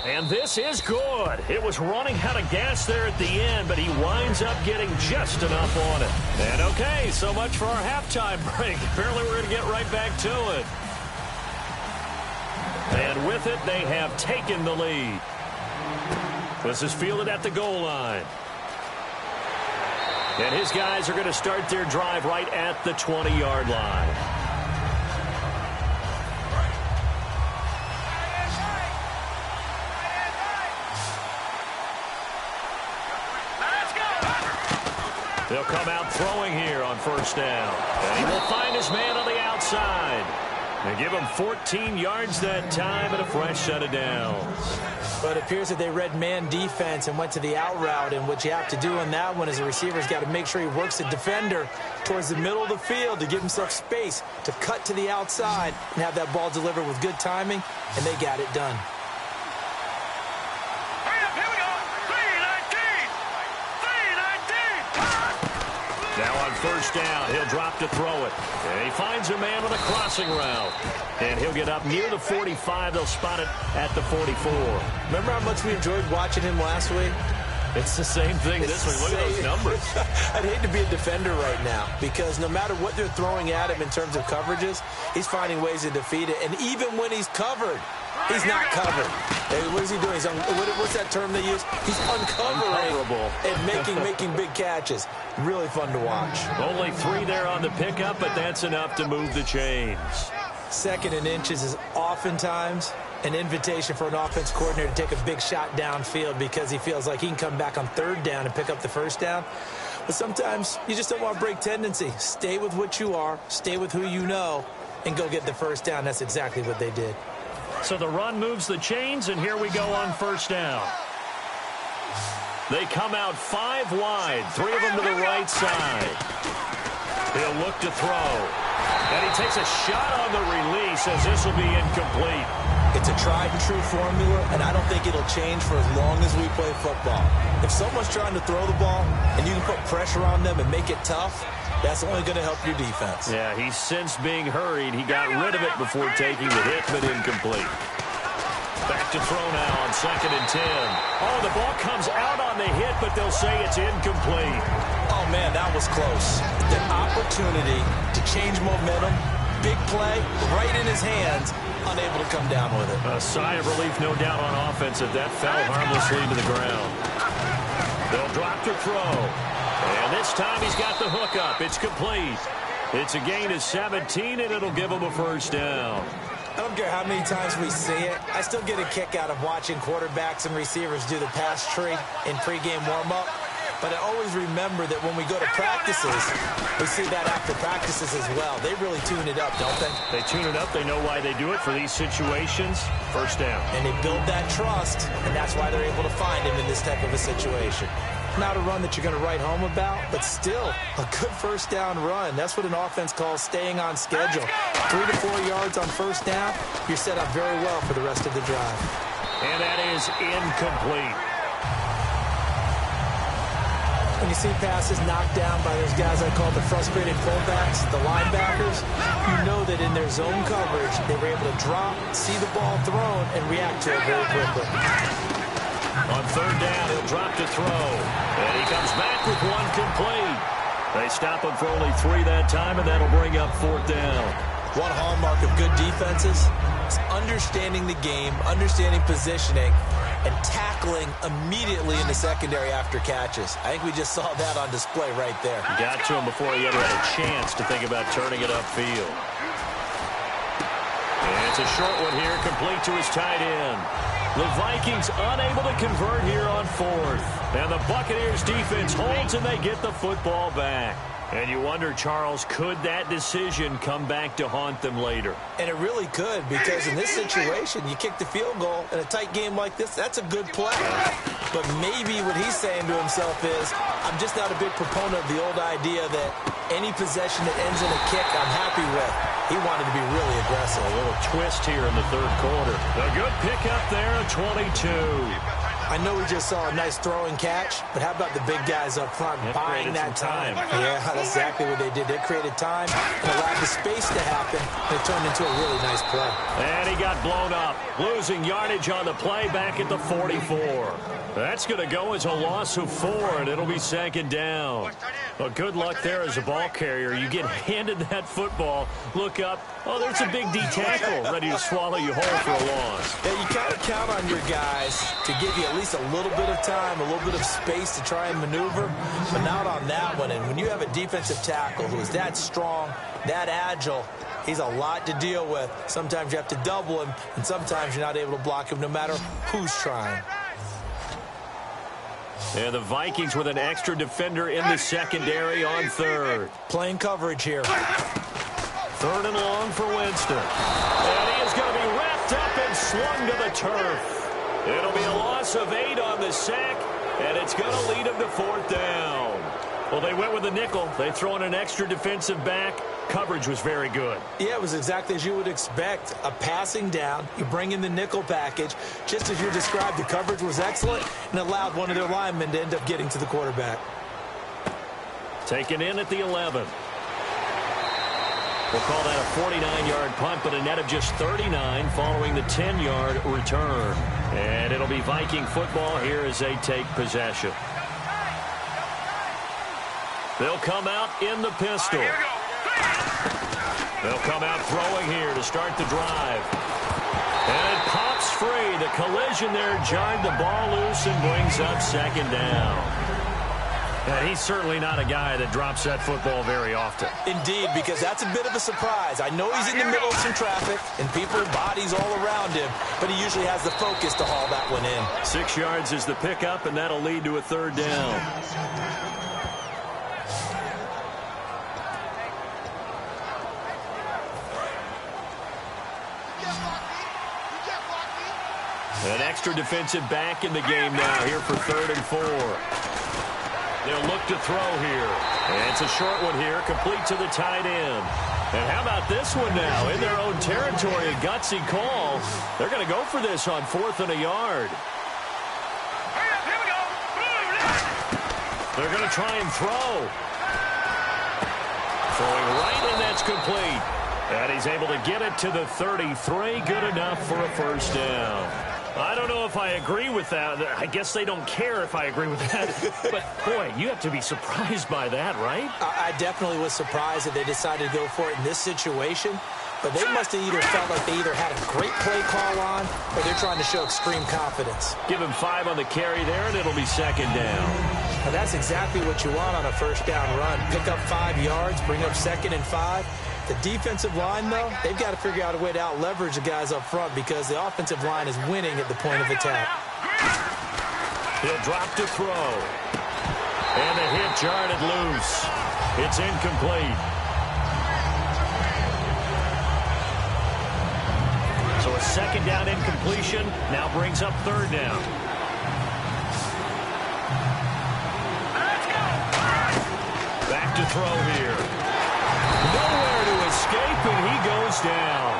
[SPEAKER 4] And this is good. It was running out of gas there at the end, but he winds up getting just enough on it. And okay, so much for our halftime break. Apparently we're going to get right back to it. And with it, they have taken the lead. This is fielded at the goal line. And his guys are going to start their drive right at the 20-yard line. They'll come out throwing here on first down. And he will find his man on the outside. They give him 14 yards that time and a fresh set of downs.
[SPEAKER 5] But it appears that they read man defense and went to the out route. And what you have to do in that one is the receiver's got to make sure he works the defender towards the middle of the field to give himself space to cut to the outside and have that ball delivered with good timing, and they got it done.
[SPEAKER 4] Now on first down, he'll drop to throw it. And he finds a man on the crossing route. And he'll get up near the 45. They'll spot it at the 44.
[SPEAKER 5] Remember how much we enjoyed watching him last week?
[SPEAKER 4] It's the same thing this week. Look at those numbers.
[SPEAKER 5] I'd hate to be a defender right now because no matter what they're throwing at him in terms of coverages, he's finding ways to defeat it. And even when he's covered, he's not covered. Hey, what is he doing? What's that term they use? He's uncovering and making big catches. Really fun to watch.
[SPEAKER 4] Only 3 there on the pickup, but that's enough to move the chains.
[SPEAKER 5] 2nd and inches is oftentimes an invitation for an offense coordinator to take a big shot downfield because he feels like he can come back on third down and pick up the first down. But sometimes you just don't want to break tendency. Stay with what you are, stay with who you know, and go get the first down. That's exactly what they did.
[SPEAKER 4] So the run moves the chains, and here we go on first down. They come out 5 wide, 3 of them to the right side. He'll look to throw. And he takes a shot on the release as this will be incomplete.
[SPEAKER 5] It's a tried-and-true formula, and I don't think it'll change for as long as we play football. If someone's trying to throw the ball and you can put pressure on them and make it tough, that's only going to help your defense.
[SPEAKER 4] Yeah, he's since being hurried. He got rid of it before taking the hit, but incomplete. Back to throw now on 2nd and 10. Oh, the ball comes out on the hit, but they'll say it's incomplete.
[SPEAKER 5] Oh, man, that was close. The opportunity to change momentum, big play, right in his hands, unable to come down with it.
[SPEAKER 4] A sigh of relief, no doubt, on offense if that fell harmlessly to the ground. They'll drop to throw. And this time he's got the hook up. It's complete. It's a gain of 17, and it'll give him a first down.
[SPEAKER 5] I don't care how many times we see it. I still get a kick out of watching quarterbacks and receivers do the pass tree in pregame warm-up. But I always remember that when we go to practices, we see that after practices as well. They really tune it up, don't they?
[SPEAKER 4] They tune it up. They know why they do it for these situations. First down.
[SPEAKER 5] And they build that trust, and that's why they're able to find him in this type of a situation. Not a run that you're going to write home about, but still a good first down run. That's what an offense calls staying on schedule. 3 to 4 yards on first down, you're set up very well for the rest of the drive.
[SPEAKER 4] And that is incomplete.
[SPEAKER 5] When you see passes knocked down by those guys I call the frustrated fullbacks, the linebackers, you know that in their zone coverage, they were able to drop, see the ball thrown, and react to it very quickly.
[SPEAKER 4] On third down, he'll drop to throw. And he comes back with one complete. They stop him for only 3 that time, and that'll bring up 4th down.
[SPEAKER 5] One hallmark of good defenses is understanding the game, understanding positioning, and tackling immediately in the secondary after catches. I think we just saw that on display right there.
[SPEAKER 4] Got to him before he ever had a chance to think about turning it upfield. And it's a short one here, complete to his tight end. The Vikings unable to convert here on 4th. And the Buccaneers defense holds and they get the football back. And you wonder, Charles, could that decision come back to haunt them later?
[SPEAKER 5] And it really could, because in this situation, you kick the field goal in a tight game like this, that's a good play. But maybe what he's saying to himself is, I'm just not a big proponent of the old idea that any possession that ends in a kick I'm happy with. He wanted to be really aggressive.
[SPEAKER 4] A little twist here in the 3rd quarter. A good pickup there at 22.
[SPEAKER 5] I know we just saw a nice throw and catch, but how about the big guys up front buying that time? Yeah, that's exactly what they did. They created time and allowed the space to happen, and it turned into a really nice play.
[SPEAKER 4] And he got blown up, losing yardage on the play back at the 44. That's going to go as a loss of 4, and it'll be 2nd down. Well, good luck there as a ball carrier. You get handed that football, look up, oh, there's a big D tackle ready to swallow you whole for a loss.
[SPEAKER 5] Yeah, you kind of count on your guys to give you at least a little bit of time, a little bit of space to try and maneuver, but not on that one. And when you have a defensive tackle who is that strong, that agile, he's a lot to deal with. Sometimes you have to double him, and sometimes you're not able to block him no matter who's trying.
[SPEAKER 4] And the Vikings with an extra defender in the secondary on 3rd.
[SPEAKER 5] Playing coverage here.
[SPEAKER 4] 3rd and long for Winston. And he is going to be wrapped up and slung to the turf. It'll be a loss of 8 on the sack, and it's going to lead him to 4th down. Well, they went with the nickel. They throw in an extra defensive back. Coverage was very good.
[SPEAKER 5] Yeah, it was exactly as you would expect. A passing down, you bring in the nickel package. Just as you described, the coverage was excellent and allowed one of their linemen to end up getting to the quarterback.
[SPEAKER 4] Taken in at the 11. We'll call that a 49-yard punt, but a net of just 39 following the 10-yard return. And it'll be Viking football here as they take possession. They'll come out in the pistol. They'll come out throwing here to start the drive. And it pops free. The collision there jarred the ball loose and brings up 2nd down. And he's certainly not a guy that drops that football very often.
[SPEAKER 5] Indeed, because that's a bit of a surprise. I know he's in the middle of some traffic and people, bodies all around him, but he usually has the focus to haul that one in.
[SPEAKER 4] 6 yards is the pickup, and that'll lead to a third down. An extra defensive back in the game now here for 3rd and 4. They'll look to throw here. And it's a short one here, complete to the tight end. And how about this one now? In their own territory, a gutsy call. They're going to go for this on 4th and a yard. They're going to try and throw. Throwing right, and that's complete. And he's able to get it to the 33. Good enough for a first down. I don't know if I agree with that. I guess they don't care if I agree with that. But, boy, you have to be surprised by that, right?
[SPEAKER 5] I definitely was surprised that they decided to go for it in this situation. But they must have either felt like they either had a great play call on or they're trying to show extreme confidence.
[SPEAKER 4] Give him 5 on the carry there, and it'll be 2nd down.
[SPEAKER 5] And that's exactly what you want on a first down run. Pick up 5 yards, bring up 2nd and 5. The defensive line, though, they've got to figure out a way to out-leverage the guys up front because the offensive line is winning at the point of attack.
[SPEAKER 4] He'll drop to throw. And the hit jarred it loose. It's incomplete. So a 2nd down incompletion now brings up 3rd down. Back to throw here. Nowhere to escape, and he goes down.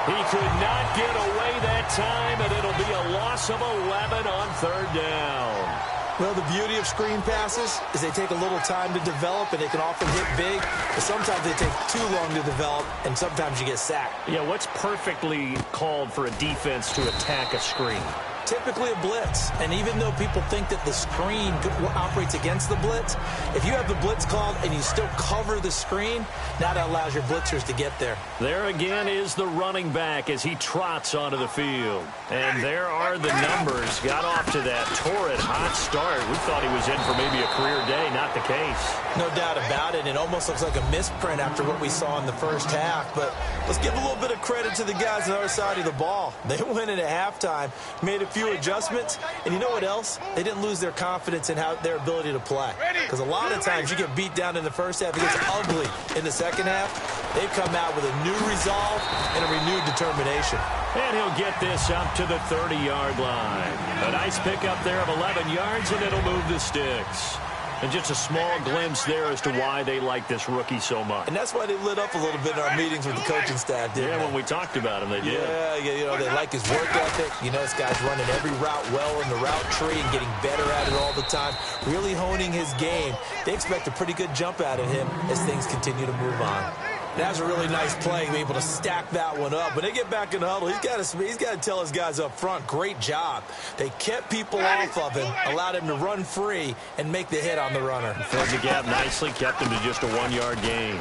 [SPEAKER 4] He could not get away that time, and it'll be a loss of 11 on 3rd down.
[SPEAKER 5] Well, the beauty of screen passes is they take a little time to develop, and they can often hit big, but sometimes they take too long to develop, and sometimes you get sacked.
[SPEAKER 4] Yeah, what's perfectly called for a defense to attack a screen?
[SPEAKER 5] Typically a blitz, and even though people think that the screen operates against the blitz, if you have the blitz called and you still cover the screen, now that allows your blitzers to get there.
[SPEAKER 4] There again is the running back as he trots onto the field. And there are the numbers. Got off to that torrid hot start. We thought he was in for maybe a career day. Not the case.
[SPEAKER 5] No doubt about it. It almost looks like a misprint after what we saw in the first half. But let's give a little bit of credit to the guys on the other side of the ball. They went in at halftime, made a few adjustments, and you know what else? They didn't lose their confidence in their ability to play. Because a lot of times you get beat down in the first half, it gets ugly in the second half. They've come out with a new resolve and a renewed determination.
[SPEAKER 4] And he'll get this up to the 30-yard line. A nice pickup there of 11 yards, and it'll move the sticks. And just a small glimpse there as to why they like this rookie so much.
[SPEAKER 5] And that's why they lit up a little bit in our meetings with the coaching staff, didn't they?
[SPEAKER 4] Yeah, when we talked about him, they did.
[SPEAKER 5] Yeah, you know, they like his work ethic. You know, this guy's running every route well in the route tree and getting better at it all the time, really honing his game. They expect a pretty good jump out of him as things continue to move on. That was a really nice play, being able to stack that one up. When they get back in the huddle, he's got to tell his guys up front, great job. They kept people off of him, allowed him to run free, and make the hit on the runner.
[SPEAKER 4] Filled the gap nicely, kept him to just a 1-yard gain.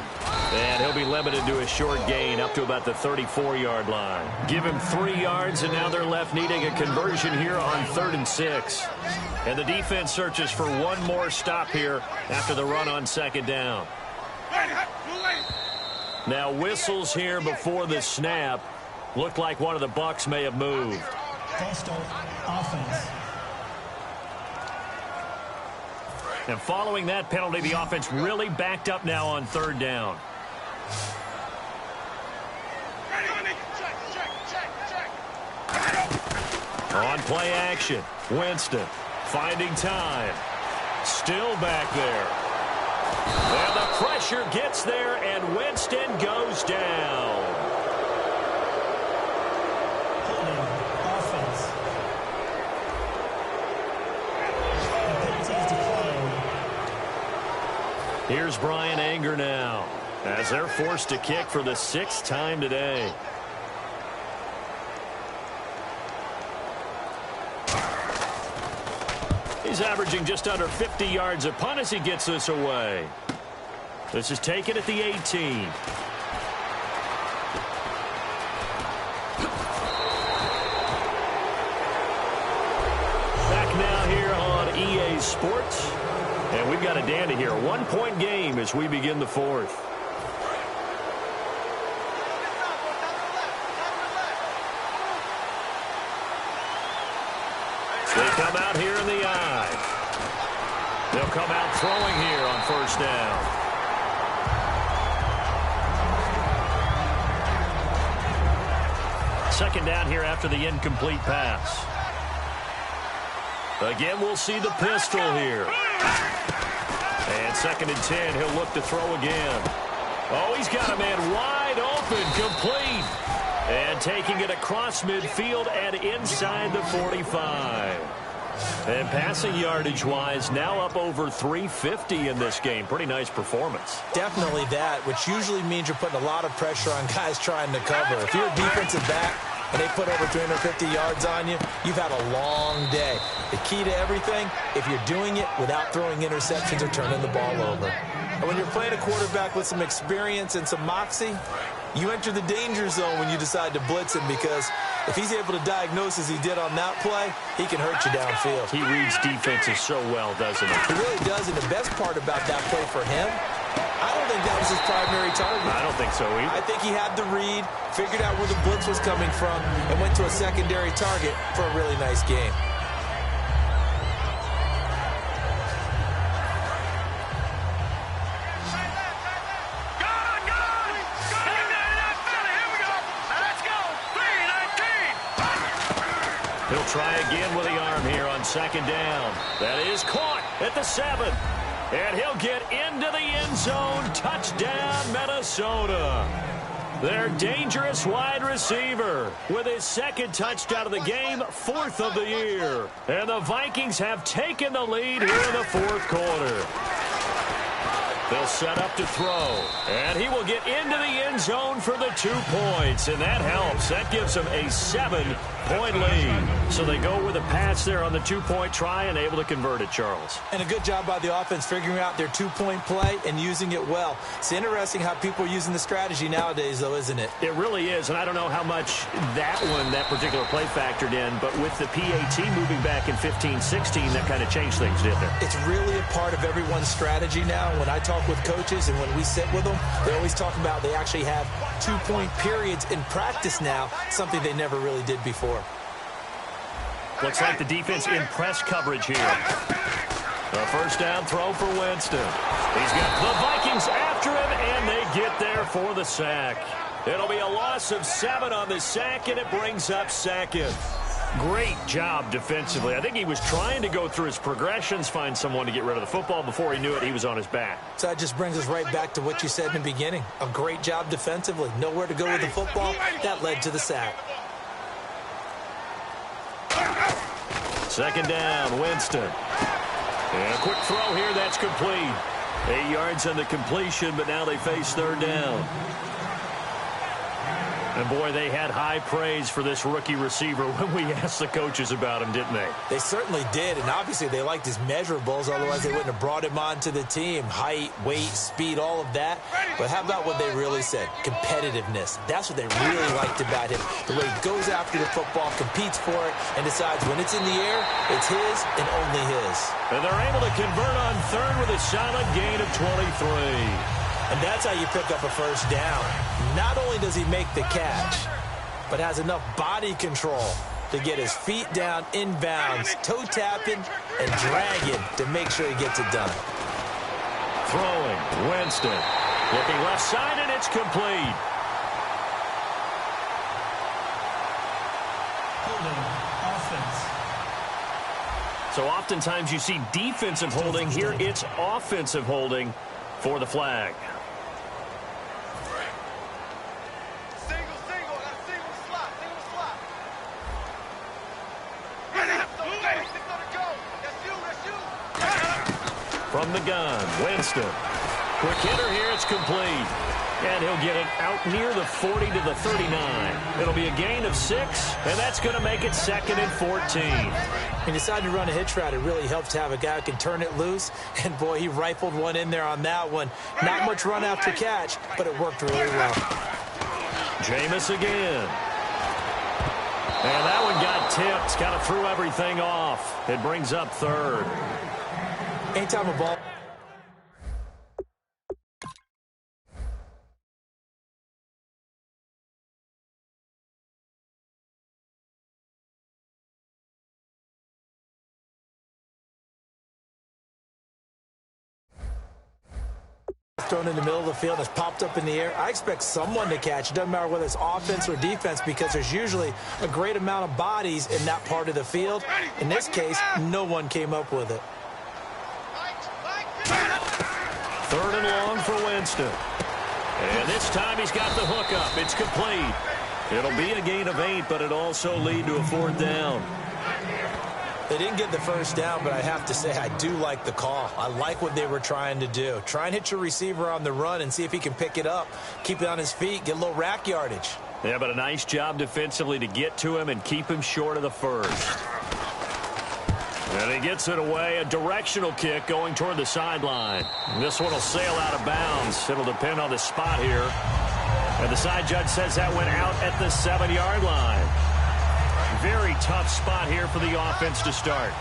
[SPEAKER 4] And he'll be limited to a short gain up to about the 34-yard line. Give him 3 yards, and now they're left needing a conversion here on 3rd and 6. And the defense searches for one more stop here after the run on 2nd down. Now whistles here before the snap. Looked like one of the Bucs may have moved.
[SPEAKER 3] False start, offense.
[SPEAKER 4] And following that penalty, the offense really backed up now on 3rd down. On play action, Winston finding time. Still back there. And the pressure gets there, and Winston goes down.
[SPEAKER 3] Holding, offense. The penalty is declared.
[SPEAKER 4] Here's Brian Anger now, as they're forced to kick for the 6th time today. He's averaging just under 50 yards a punt as he gets this away. This is taken at the 18. Back now here on EA Sports. And we've got a dandy here. A 1-point game as we begin the fourth. They come out here in the eye. They'll come out throwing here on first down. Second down here after the incomplete pass. Again, we'll see the pistol here. And 2nd and 10, he'll look to throw again. Oh, he's got a man wide open, complete. And taking it across midfield and inside the 45. And passing yardage-wise, now up over 350 in this game. Pretty nice performance.
[SPEAKER 5] Definitely that, which usually means you're putting a lot of pressure on guys trying to cover. If you're a defensive back and they put over 350 yards on you, you've had a long day. The key to everything, if you're doing it without throwing interceptions or turning the ball over. And when you're playing a quarterback with some experience and some moxie, you enter the danger zone when you decide to blitz him, because if he's able to diagnose as he did on that play, he can hurt you downfield.
[SPEAKER 4] He reads defenses so well, doesn't he?
[SPEAKER 5] He really does, and the best part about that play for him, I don't think that was his primary target.
[SPEAKER 4] I don't think so either.
[SPEAKER 5] I think he had the read, figured out where the blitz was coming from, and went to a secondary target for a really nice game.
[SPEAKER 4] He'll try again with the arm here on 2nd down. That is caught at the 7. And he'll get into the end zone. Touchdown, Minnesota. Their dangerous wide receiver with his 2nd touchdown of the game, 4th of the year. And the Vikings have taken the lead here in the 4th quarter. They'll set up to throw. And he will get into the end zone for the 2 points. And that helps. That gives them a 7-point lead. So they go with a pass there on the 2-point try and able to convert it, Charles.
[SPEAKER 5] And a good job by the offense figuring out their 2-point play and using it well. It's interesting how people are using the strategy nowadays, though, isn't it?
[SPEAKER 4] It really is. And I don't know how much that particular play factored in. But with the PAT moving back in 15-16, that kind of changed things, didn't it?
[SPEAKER 5] It's really a part of everyone's strategy now. When I talk with coaches and when we sit with them, they always talk about they actually have 2-point periods in practice now, something they never really did before.
[SPEAKER 4] Looks like the defense in press coverage here. A first down throw for Winston. He's got the Vikings after him, and they get there for the sack. It'll be a loss of 7 on the sack, and it brings up 2nd. Great job defensively. I think he was trying to go through his progressions, find someone to get rid of the football. Before he knew it, he was on his back.
[SPEAKER 5] So that just brings us right back to what you said in the beginning. A great job defensively. Nowhere to go with the football. That led to the sack.
[SPEAKER 4] 2nd down, Winston. And a quick throw here, that's complete. 8 yards on the completion, but now they face 3rd down. And, boy, they had high praise for this rookie receiver when we asked the coaches about him, didn't they?
[SPEAKER 5] They certainly did, and obviously they liked his measurables. Otherwise, they wouldn't have brought him onto the team. Height, weight, speed, all of that. But how about what they really said? Competitiveness. That's what they really liked about him. The way he goes after the football, competes for it, and decides when it's in the air, it's his and only his.
[SPEAKER 4] And they're able to convert on 3rd with a solid gain of 23.
[SPEAKER 5] And that's how you pick up a first down. Not only does he make the catch, but has enough body control to get his feet down inbounds, toe tapping, and dragging to make sure he gets it done.
[SPEAKER 4] Throwing, Winston. Looking left side, and it's complete.
[SPEAKER 3] Holding, offense.
[SPEAKER 4] So oftentimes you see defensive holding. Here it's offensive holding for the flag. From the gun, Winston. Quick hitter here, it's complete. And he'll get it out near the 40 to the 39. It'll be a gain of 6, and that's going to make it 2nd and 14.
[SPEAKER 5] He decided to run a hitch route. It really helps to have a guy who can turn it loose. And, boy, he rifled one in there on that one. Not much run after catch, but it worked really well.
[SPEAKER 4] Jameis again. And that one got tipped. Kind of threw everything off. It brings up 3rd.
[SPEAKER 5] Anytime a ball thrown in the middle of the field, has popped up in the air, I expect someone to catch. It doesn't matter whether it's offense or defense, because there's usually a great amount of bodies in that part of the field. In this case, no one came up with it.
[SPEAKER 4] 3rd and long for Winston. And this time he's got the hook up. It's complete. It'll be a gain of 8, but it also lead to a 4th down.
[SPEAKER 5] They didn't get the first down, but I have to say I do like the call. I like what they were trying to do. Try and hit your receiver on the run and see if he can pick it up, keep it on his feet, get a little rack yardage.
[SPEAKER 4] Yeah, but a nice job defensively to get to him and keep him short of the first. And he gets it away, a directional kick going toward the sideline. This one will sail out of bounds. It'll depend on the spot here. And the side judge says that went out at the 7-yard line. Very tough spot here for the offense to start.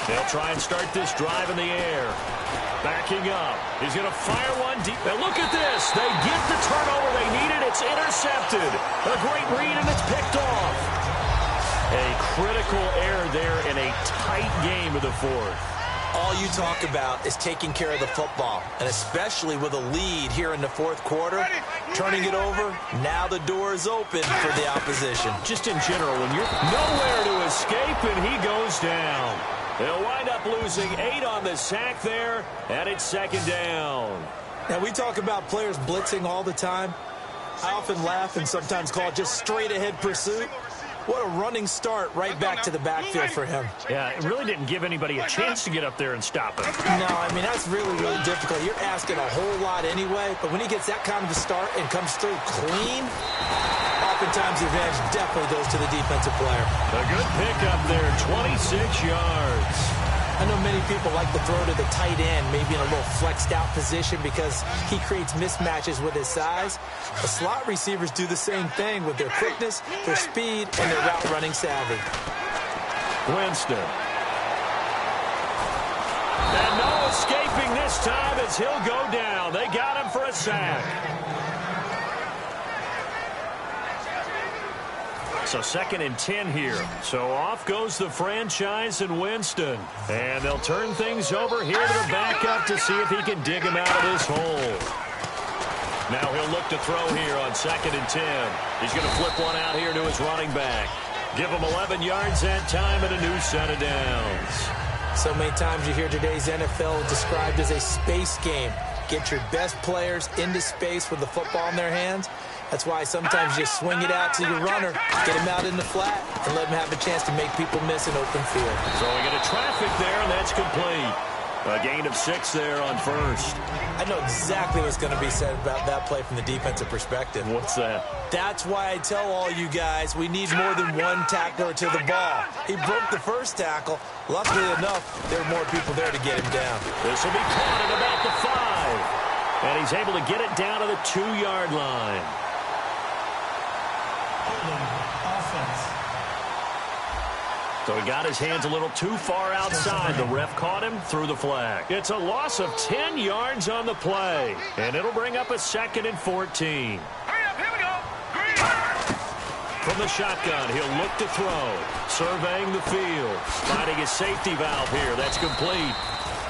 [SPEAKER 4] They'll try and start this drive in the air. Backing up. He's going to fire one deep. Now look at this. They get the turnover they needed. It's intercepted. A great read, and it's picked off. A critical error there in a tight game of the 4th.
[SPEAKER 5] All you talk about is taking care of the football, and especially with a lead here in the 4th quarter, turning it over, now the door is open for the opposition.
[SPEAKER 4] Just in general, when you're nowhere to escape, and he goes down. They'll wind up losing 8 on the sack there, and it's 2nd down.
[SPEAKER 5] Now, we talk about players blitzing all the time. I often laugh and sometimes call it just straight-ahead pursuit. What a running start right back to the backfield for him.
[SPEAKER 4] Yeah, it really didn't give anybody a chance to get up there and stop him.
[SPEAKER 5] No, I mean, that's really, really difficult. You're asking a whole lot anyway, but when he gets that kind of a start and comes through clean, oftentimes the advantage definitely goes to the defensive player.
[SPEAKER 4] A good pickup there, 26 yards.
[SPEAKER 5] I know many people like to throw to the tight end, maybe in a little flexed out position because he creates mismatches with his size. The slot receivers do the same thing with their quickness, their speed, and their route running savvy.
[SPEAKER 4] Winston. And no escaping this time as he'll go down. They got him for a sack. So 2nd and 10 here. So off goes the franchise and Winston. And they'll turn things over here to the backup to see if he can dig him out of this hole. Now he'll look to throw here on 2nd and 10. He's going to flip one out here to his running back. Give him 11 yards that time and a new set of downs.
[SPEAKER 5] So many times you hear today's NFL described as a space game. Get your best players into space with the football in their hands. That's why sometimes you swing it out to your runner, get him out in the flat, and let him have a chance to make people miss an open field.
[SPEAKER 4] So we get a traffic there, and that's complete. A gain of 6 there on first.
[SPEAKER 5] I know exactly what's going to be said about that play from the defensive perspective.
[SPEAKER 4] What's that?
[SPEAKER 5] That's why I tell all you guys we need more than one tackler to the ball. He broke the first tackle. Luckily enough, there were more people there to get him down.
[SPEAKER 4] This will be caught at about the 5. And he's able to get it down to the 2-yard line.
[SPEAKER 3] Offense.
[SPEAKER 4] So he got his hands a little too far outside. The ref caught him, threw the flag. It's a loss of 10 yards on the play. And it'll bring up a 2nd and 14. From the shotgun, he'll look to throw. Surveying the field. Finding his safety valve here. That's complete.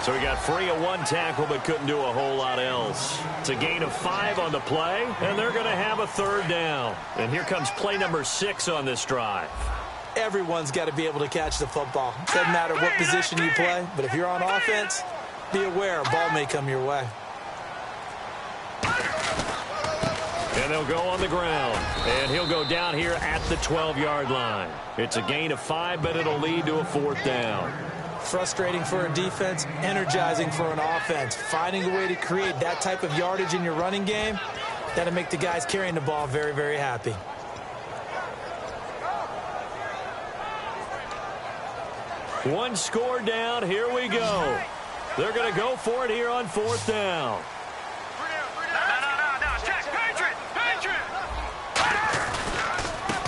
[SPEAKER 4] So he got free of one tackle but couldn't do a whole lot else. It's a gain of 5 on the play, and they're going to have a 3rd down. And here comes play number 6 on this drive.
[SPEAKER 5] Everyone's got to be able to catch the football. Doesn't matter what position you play, but if you're on offense, be aware a ball may come your way.
[SPEAKER 4] And they'll go on the ground. And he'll go down here at the 12-yard line. It's a gain of 5, but it'll lead to a 4th down.
[SPEAKER 5] Frustrating for a defense, energizing for an offense. Finding a way to create that type of yardage in your running game, that'll make the guys carrying the ball very, very happy.
[SPEAKER 4] One score down. Here we go. They're going to go for it here on 4th down.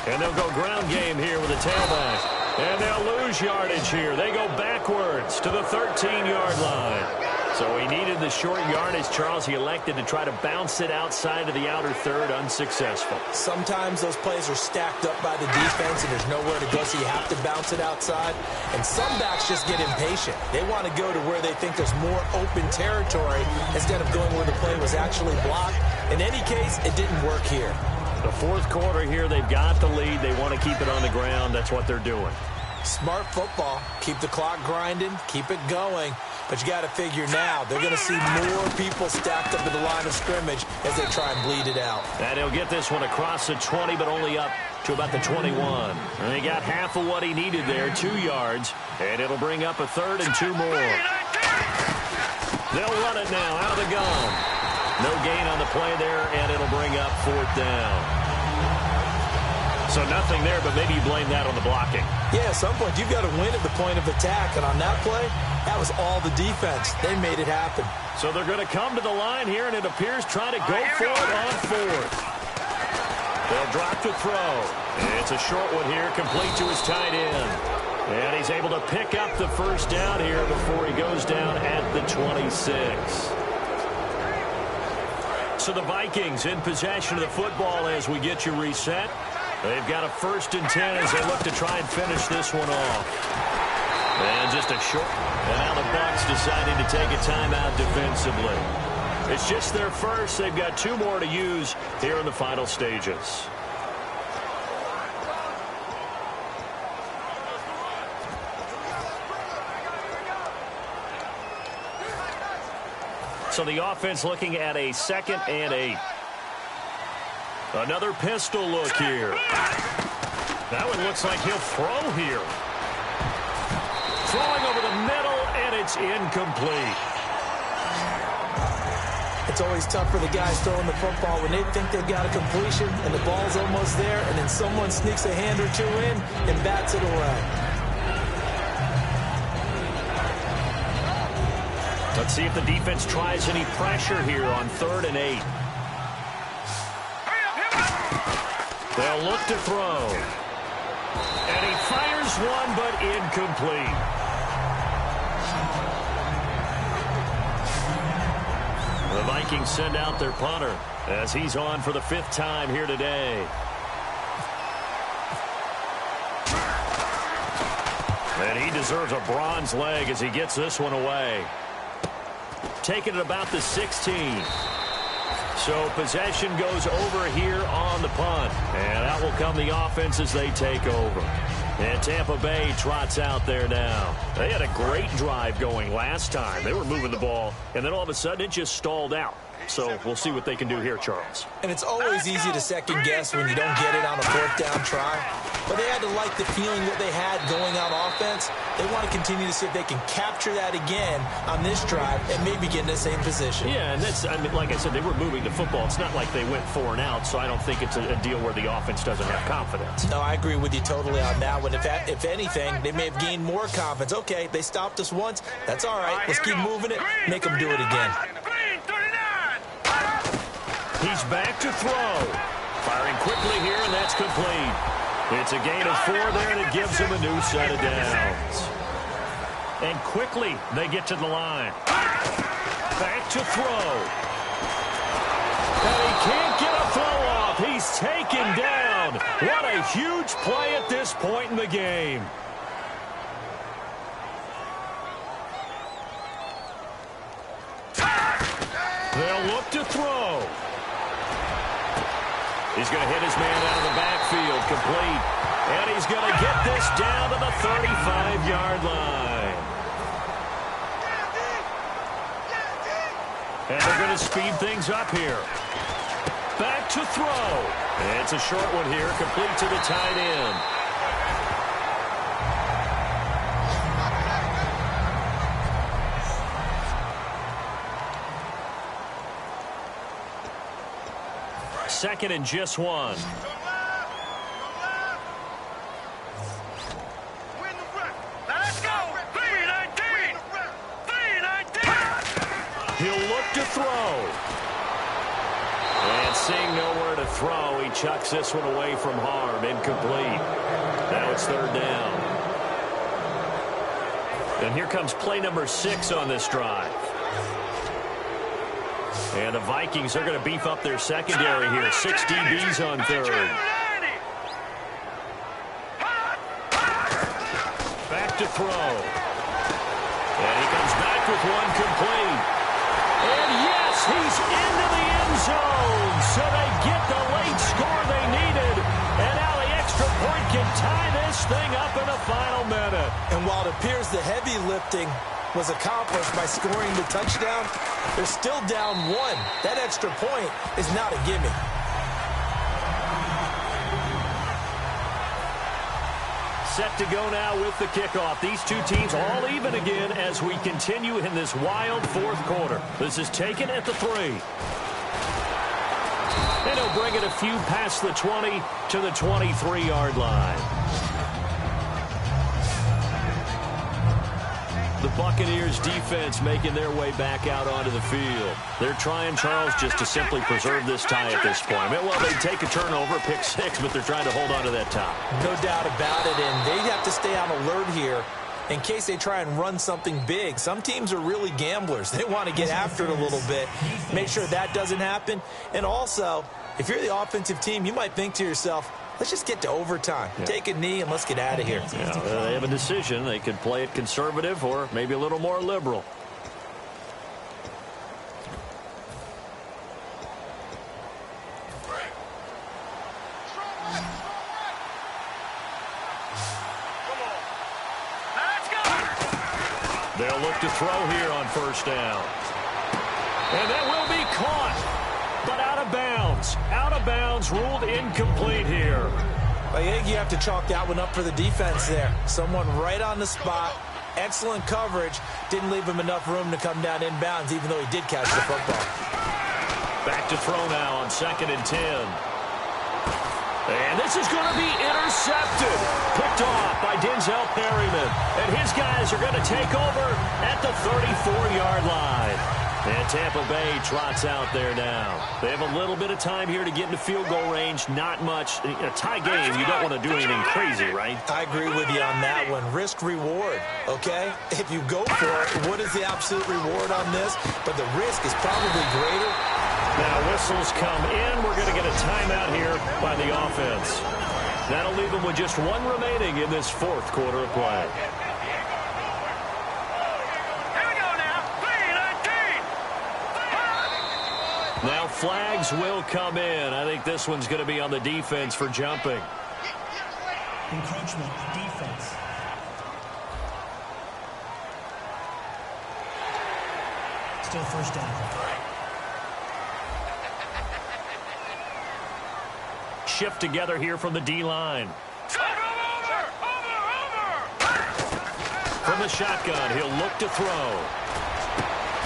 [SPEAKER 4] And they'll go ground game here with a tailback. And they'll lose yardage here. They go backwards to the 13-yard line. So he needed the short yardage, Charles. He elected to try to bounce it outside of the outer third, unsuccessful.
[SPEAKER 5] Sometimes those plays are stacked up by the defense and there's nowhere to go, so you have to bounce it outside. And some backs just get impatient. They want to go to where they think there's more open territory instead of going where the play was actually blocked. In any case, it didn't work here.
[SPEAKER 4] The fourth quarter here, they've got the lead. They want to keep it on the ground. That's what they're doing.
[SPEAKER 5] Smart football. Keep the clock grinding. Keep it going. But you got to figure now, they're going to see more people stacked up at the line of scrimmage as they try and bleed it out.
[SPEAKER 4] And he'll get this one across the 20, but only up to about the 21. And he got half of what he needed there, 2 yards. And it'll bring up a 3rd and 2 more. They'll run it now out of the gun. No gain on the play there, and it'll bring up 4th down. So nothing there, but maybe you blame that on the blocking.
[SPEAKER 5] Yeah, at some point, you've got to win at the point of attack. And on that play, that was all the defense. They made it happen.
[SPEAKER 4] So they're going to come to the line here, and it appears trying to go for it on 4th. They'll drop to throw. It's a short one here, complete to his tight end. And he's able to pick up the 1st down here before he goes down at the 26. So the Vikings in possession of the football as we get you reset. They've got a 1st and 10 as they look to try and finish this one off. And just a short. And now the Bucs deciding to take a timeout defensively. It's just their first. They've got 2 more to use here in the final stages. So the offense looking at a 2nd and 8. Another pistol look here. That one looks like he'll throw here. Throwing over the middle, and it's incomplete.
[SPEAKER 5] It's always tough for the guys throwing the football when they think they've got a completion and the ball's almost there, and then someone sneaks a hand or 2 in and bats it away.
[SPEAKER 4] Let's see if the defense tries any pressure here on 3rd and 8. They'll look to throw. And he fires one, but incomplete. The Vikings send out their punter as he's on for the 5th time here today. And he deserves a bronze leg as he gets this one away. Taking it about the 16. So possession goes over here on the punt. And out will come the offense as they take over. And Tampa Bay trots out there now. They had a great drive going last time. They were moving the ball, and then all of a sudden it just stalled out. So we'll see what they can do here, Charles.
[SPEAKER 5] And it's always easy to second guess when you don't get it on a 4th down try. But they had to like the feeling what they had going on offense. They want to continue to see if they can capture that again on this drive and maybe get in the same position.
[SPEAKER 4] Yeah, and that's, I mean, like I said, they were moving the football. It's not like they went 4 and out, so I don't think it's a deal where the offense doesn't have confidence.
[SPEAKER 5] No, I agree with you totally on that one. If anything, they may have gained more confidence. Okay, they stopped us once. That's all right. Let's keep moving it. Make them do it again.
[SPEAKER 4] He's back to throw. Firing quickly here, and that's complete. It's a gain of 4 there, and it gives him a new set of downs. And quickly, they get to the line. Back to throw. And he can't get a throw off. He's taken down. What a huge play at this point in the game. They'll look to throw. He's going to hit his man out of the backfield, complete. And he's going to get this down to the 35-yard line. And they're going to speed things up here. Back to throw. And it's a short one here, complete to the tight end. Second and just 1. He'll look to throw. And Seeing nowhere to throw, he chucks this one away from harm. Incomplete. Now it's third down. And here comes play number 6 on this drive. And the Vikings are going to beef up their secondary here. 6 DBs on third. Back to throw. And he comes back with one complete. And yes, he's into the end zone. So they get the late score they needed. And now the extra point can tie this thing up in the final minute.
[SPEAKER 5] And while it appears the heavy lifting was accomplished by scoring the touchdown, they're still down 1. That extra point is not a gimme.
[SPEAKER 4] Set to go now with the kickoff. These two teams all even again as we continue in this wild fourth quarter. This is taken at the 3. And he'll bring it a few past the 20 to the 23-yard line. The Buccaneers defense making their way back out onto the field. They're trying, Charles, just to simply preserve this tie at this point. Well, they take a turnover, pick 6, but they're trying to hold on to that tie.
[SPEAKER 5] No doubt about it, and they have to stay on alert here in case they try and run something big. Some teams are really gamblers. They want to get after it a little bit, make sure that doesn't happen. And also, if you're the offensive team, you might think to yourself, let's just get to overtime. Yeah. Take a knee and let's get out of here.
[SPEAKER 4] Yeah, they have a decision. They could play it conservative or maybe a little more liberal. They'll look to throw here on first down. And that will be caught. But out of bounds. Out of bounds, ruled incomplete here.
[SPEAKER 5] I think you have to chalk that one up for the defense there. Someone right on the spot. Excellent coverage. Didn't leave him enough room to come down inbounds, even though he did catch the football.
[SPEAKER 4] Back to throw now on 2nd and 10. And this is going to be intercepted. Picked off by Denzel Perryman. And his guys are going to take over at the 34-yard line. And Tampa Bay trots out there now. They have a little bit of time here to get into field goal range. Not much. In a tie game, you don't want to do anything crazy, right?
[SPEAKER 5] I agree with you on that one. Risk-reward, okay? If you go for it, what is the absolute reward on this? But the risk is probably greater.
[SPEAKER 4] Now whistles come in. We're going to get a timeout here by the offense. That'll leave them with just 1 remaining in this fourth quarter of play. Now flags will come in. I think this one's going to be on the defense for jumping.
[SPEAKER 3] Encroachment, defense. Still first down.
[SPEAKER 4] Shift together here from the D-line. From the shotgun, he'll look to throw.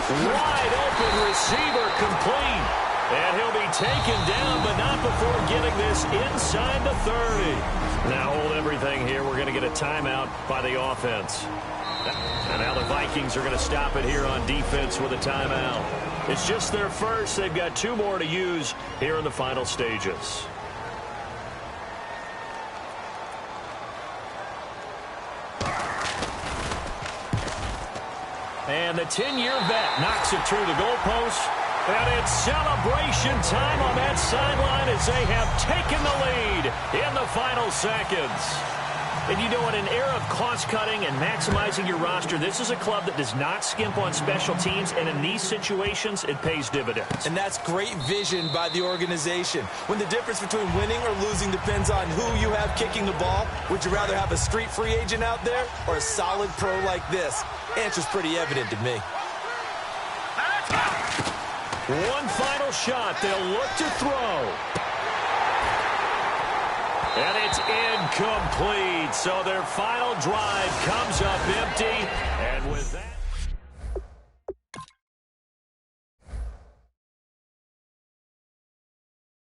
[SPEAKER 4] Wide open receiver complete. And he'll be taken down, but not before getting this inside the 30. Now hold everything here. We're going to get a timeout by the offense. And now the Vikings are going to stop it here on defense with a timeout. It's just their first. They've got 2 more to use here in the final stages. And the 10-year vet knocks it through the goalpost. And it's celebration time on that sideline as they have taken the lead in the final seconds. And you know, in an era of cost-cutting and maximizing your roster, this is a club that does not skimp on special teams, and in these situations, it pays dividends.
[SPEAKER 5] And that's great vision by the organization. When the difference between winning or losing depends on who you have kicking the ball, would you rather have a street free agent out there or a solid pro like this? Answer's pretty evident to me.
[SPEAKER 4] One final shot. They'll look to throw. And it's incomplete. So their final drive comes up empty. And with that...